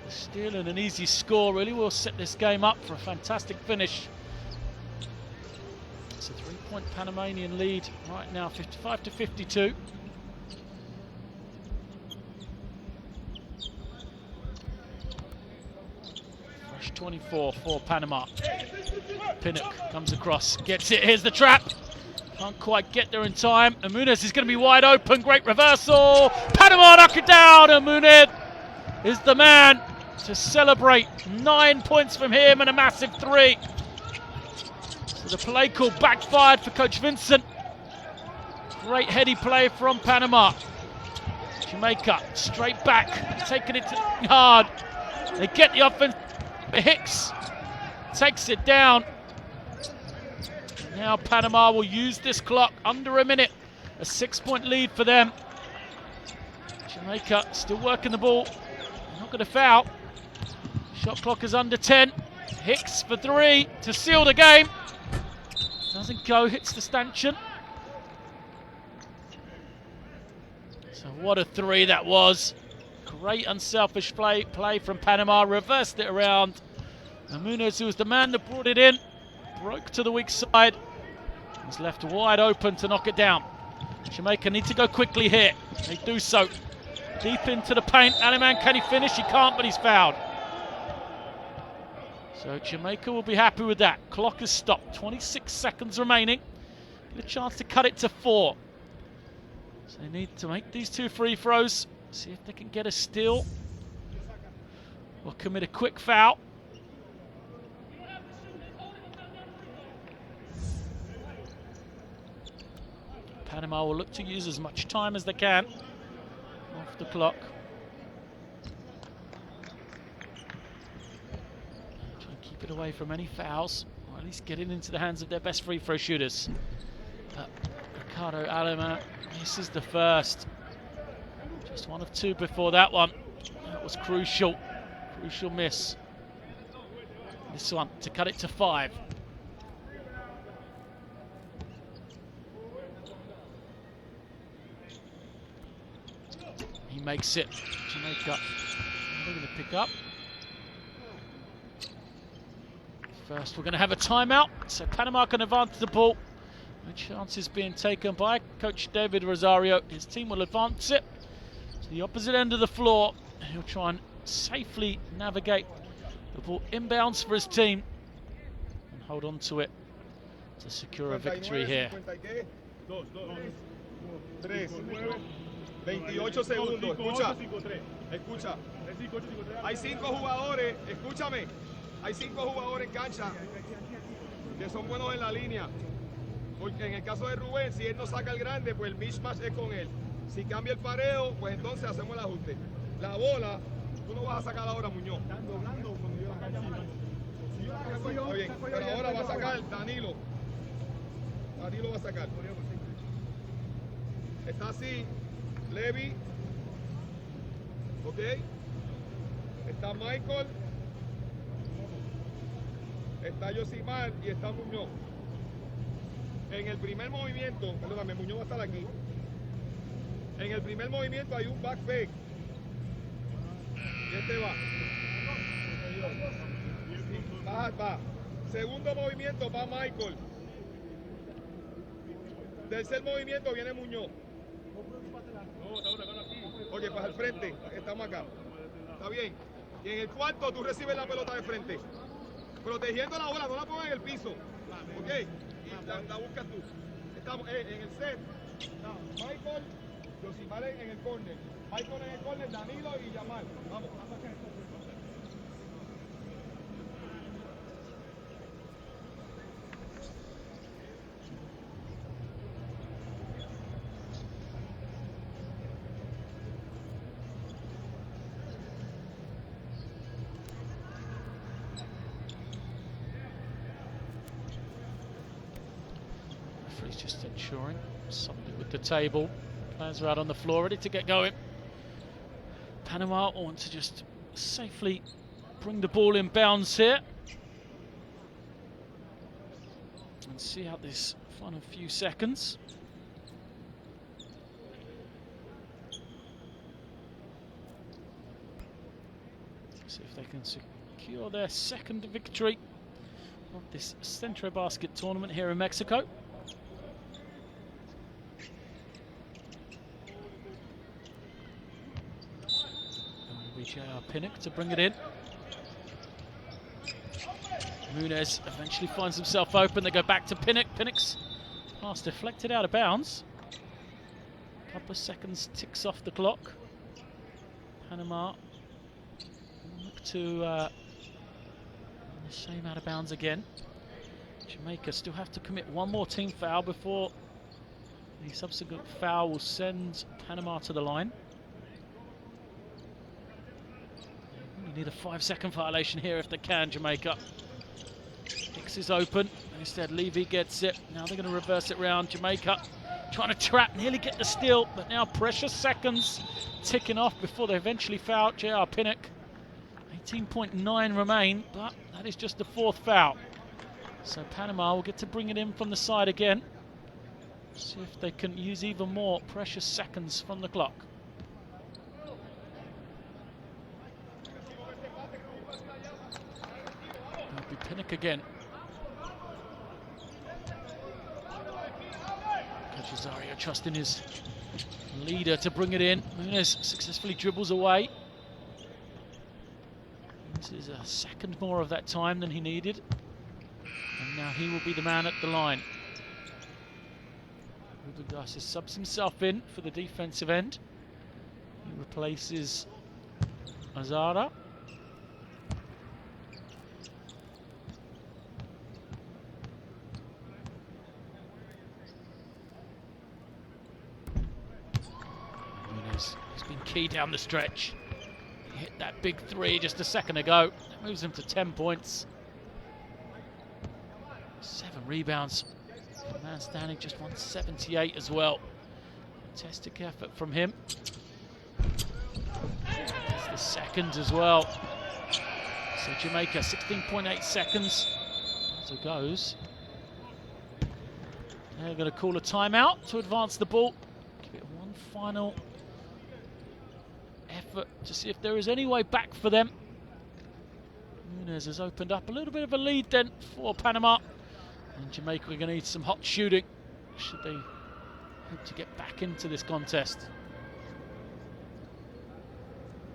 Steal and an easy score really will set this game up for a fantastic finish. It's a 3-point Panamanian lead right now, 55-52. Fresh 24 for Panama. Pinnock comes across, gets it, here's the trap. Can't quite get there in time. And Muniz is going to be wide open, great reversal. Panama knock it down, and Muniz is the man to celebrate. 9 points from him and a massive 3. So the play call backfired for Coach Vincent. Great heady play from Panama. Jamaica straight back, taking it to hard. They get the offense. Hicks takes it down. Now Panama will use this clock under a minute. A 6-point lead for them. Jamaica still working the ball. They're not going to foul. Shot clock is under 10. Hicks for 3 to seal the game. Doesn't go, hits the stanchion. So what a 3 that was. Great unselfish play from Panama. Reversed it around. And Muniz, who was the man that brought it in, broke to the weak side. Was left wide open to knock it down. Jamaica need to go quickly here. They do so. Deep into the paint. Aliman, can he finish? He can't, but he's fouled. So Jamaica will be happy with that. Clock is stopped. 26 seconds remaining. Get a chance to cut it to 4. So they need to make these 2 free throws. See if they can get a steal. Or commit a quick foul. Panama will look to use as much time as they can off the clock. Try and keep it away from any fouls, or at least get it into the hands of their best free throw shooters. But Ricardo Alema misses the first. Just 1 of 2 before that one. That was crucial. Crucial miss. This one to cut it to 5. makes it. Jamaica, they're going to pick up. First, we're going to have a timeout, so Panama can advance the ball. No chances being taken by Coach David Rosario. His team will advance it to the opposite end of the floor. He'll try and safely navigate the ball inbounds for his team and hold on to it to secure a victory here.
3, 28 segundos. Escucha. Hay 5 jugadores, escúchame. Hay 5 jugadores en cancha que son buenos en la línea. Porque en el caso de Rubén, si él no saca el grande, pues el mismatch es con él. Si cambia el pareo, pues entonces hacemos el ajuste. La bola, tú no vas a sacar ahora, Muñoz. Está bien, pero ahora va a sacar Danilo. Danilo va a sacar. Está así, Levi. Ok. Está Michael. Está Yosimar y está Muñoz. En el primer movimiento, perdóname, Muñoz va a estar aquí. En el primer movimiento hay un back fake. Y este va. Va. Segundo movimiento va Michael. Tercer movimiento viene Muñoz. Oye, pues al frente, estamos acá. Está bien. Y en el cuarto tú recibes la pelota de frente. Protegiendo la bola, no la pongas en el piso. Ok. Y la buscas tú. Estamos en el set. Michael, Yosimar en el córner. Michael en el córner, Danilo y Yamal. Vamos.
Referee's just ensuring something with the table. Players are out on the floor, ready to get going. Panama want to just safely bring the ball in bounds here and see out this final few seconds. See if they can secure their second victory of this Centro Basket tournament here in Mexico. J.R. Pinnock to bring it in. Munez eventually finds himself open. They go back to Pinnock. Pinnock's pass deflected out of bounds. A couple of seconds ticks off the clock. Panama look to the same out of bounds again. Jamaica still have to commit one more team foul before the subsequent foul will send Panama to the line. Need a 5-second violation here if they can, Jamaica. Hicks is open, instead Levy gets it. Now they're going to reverse it round. Jamaica trying to trap, nearly get the steal, but now precious seconds ticking off before they eventually foul J.R. Pinnock. 18.9 remain, but that is just the 4th foul. So Panama will get to bring it in from the side again. See if they can use even more precious seconds from the clock. Pinnock again. Coach Rosario trusting his leader to bring it in. Munez successfully dribbles away. This is a second more of that time than he needed. And now he will be the man at the line. Ruben Garcia subs himself in for the defensive end. He replaces Azara. He's been key down the stretch. He hit that big 3 just a second ago. That moves him to 10 points. 7 rebounds. For man standing just 178 as well. Fantastic effort from him. That's the second as well. So Jamaica 16.8 seconds to goes. They're going to call a timeout to advance the ball. Give it one final effort to see if there is any way back for them. Nunez has opened up a little bit of a lead then for Panama. And Jamaica are going to need some hot shooting should they hope to get back into this contest.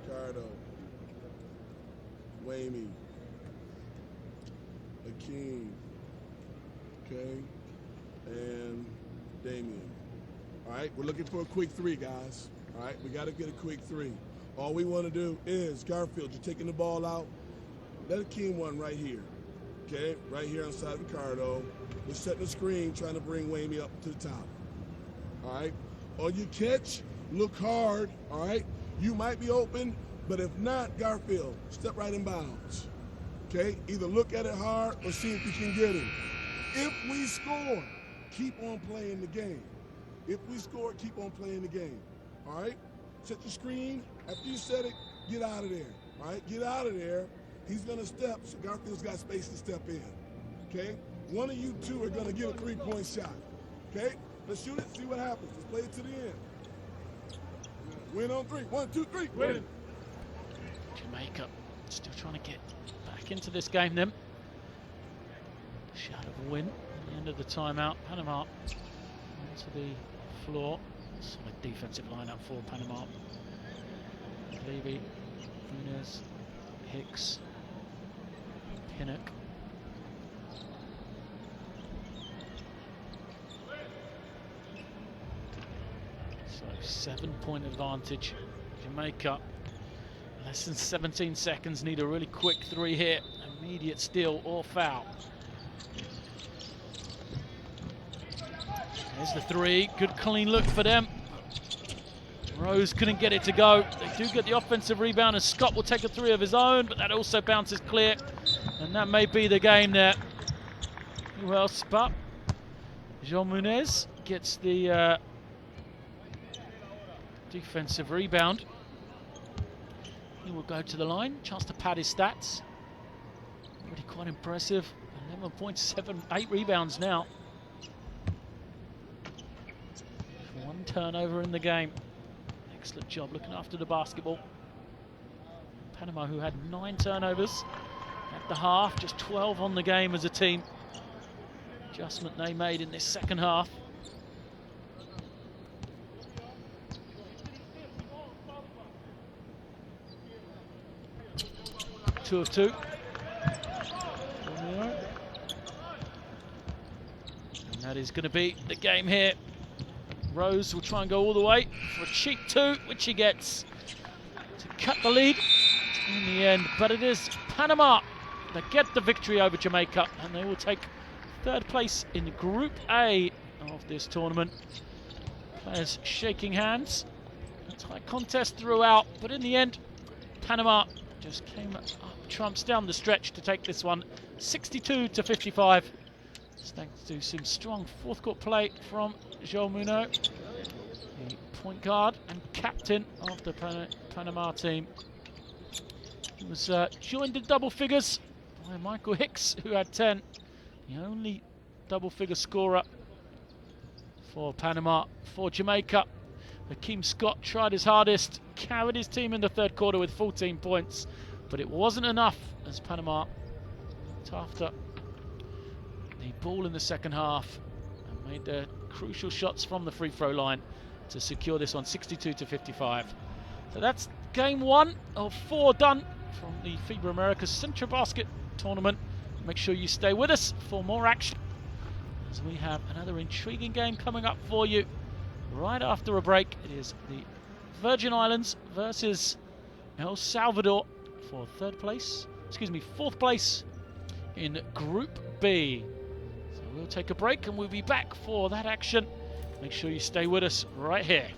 Ricardo, Wamey, Akeem, okay, and Damian. All right, we're looking for a quick three, guys. All right, we got to get a quick three. All we want to do is, Garfield, you're taking the ball out. Let Akeem one right here. Okay, right here on the side of Ricardo. We're setting the screen, trying to bring Wamey up to the top. All right, on your catch, look hard, all right? You might be open, but if not, Garfield, step right in bounds. Okay, either look at it hard or see if you can get him. If we score, keep on playing the game. If we score, keep on playing the game. All right? Set the screen. After you set it, get out of there. All right? Get out of there. He's going to step, so Garfield's got space to step in. Okay? One of you two are going to get a three-point shot. Okay? Let's shoot it, see what happens. Let's play it to the end. Win on three. 1, 2, 3. Win.
Jamaica still trying to get back into this game then. Shadow of a win at the end of the timeout. Panama onto the floor. Solid defensive lineup for Panama. Levy, Nunez, Hicks, Pinnock. So 7-point advantage. Jamaica, less than 17 seconds, need a really quick three here. Immediate steal or foul. There's the three, good clean look for them. Rose couldn't get it to go. They do get the offensive rebound and Scott will take a three of his own, but that also bounces clear. And that may be the game there. Who else but Jean Munez gets the defensive rebound. He will go to the line, chance to pad his stats. Already quite impressive. 11.78 rebounds now. One turnover in the game. Excellent job looking after the basketball. Panama, who had 9 turnovers at the half, just 12 on the game as a team. Adjustment they made in this second half. Two of two. And that is going to be the game here. Rose will try and go all the way for a cheap two, which he gets to cut the lead in the end. But it is Panama that get the victory over Jamaica, and they will take third place in Group A of this tournament. Players shaking hands. A tight contest throughout, but in the end, Panama just came up trumps down the stretch to take this one 62-55. Thanks to some strong fourth court play from Joel Muno, the point guard and captain of the Panama team. He was joined in double figures by Michael Hicks, who had 10. The only double figure scorer for Panama. For Jamaica, Akeem Scott tried his hardest, carried his team in the third quarter with 14 points, but it wasn't enough as Panama looked after the ball in the second half and made their crucial shots from the free throw line to secure this one 62-55. So that's game 1 of 4 done from the FIBA Americas Central Basket Tournament. Make sure you stay with us for more action as we have another intriguing game coming up for you right after a break. It is the Virgin Islands versus El Salvador for fourth place in Group B. So we'll take a break and we'll be back for that action. Make sure you stay with us right here.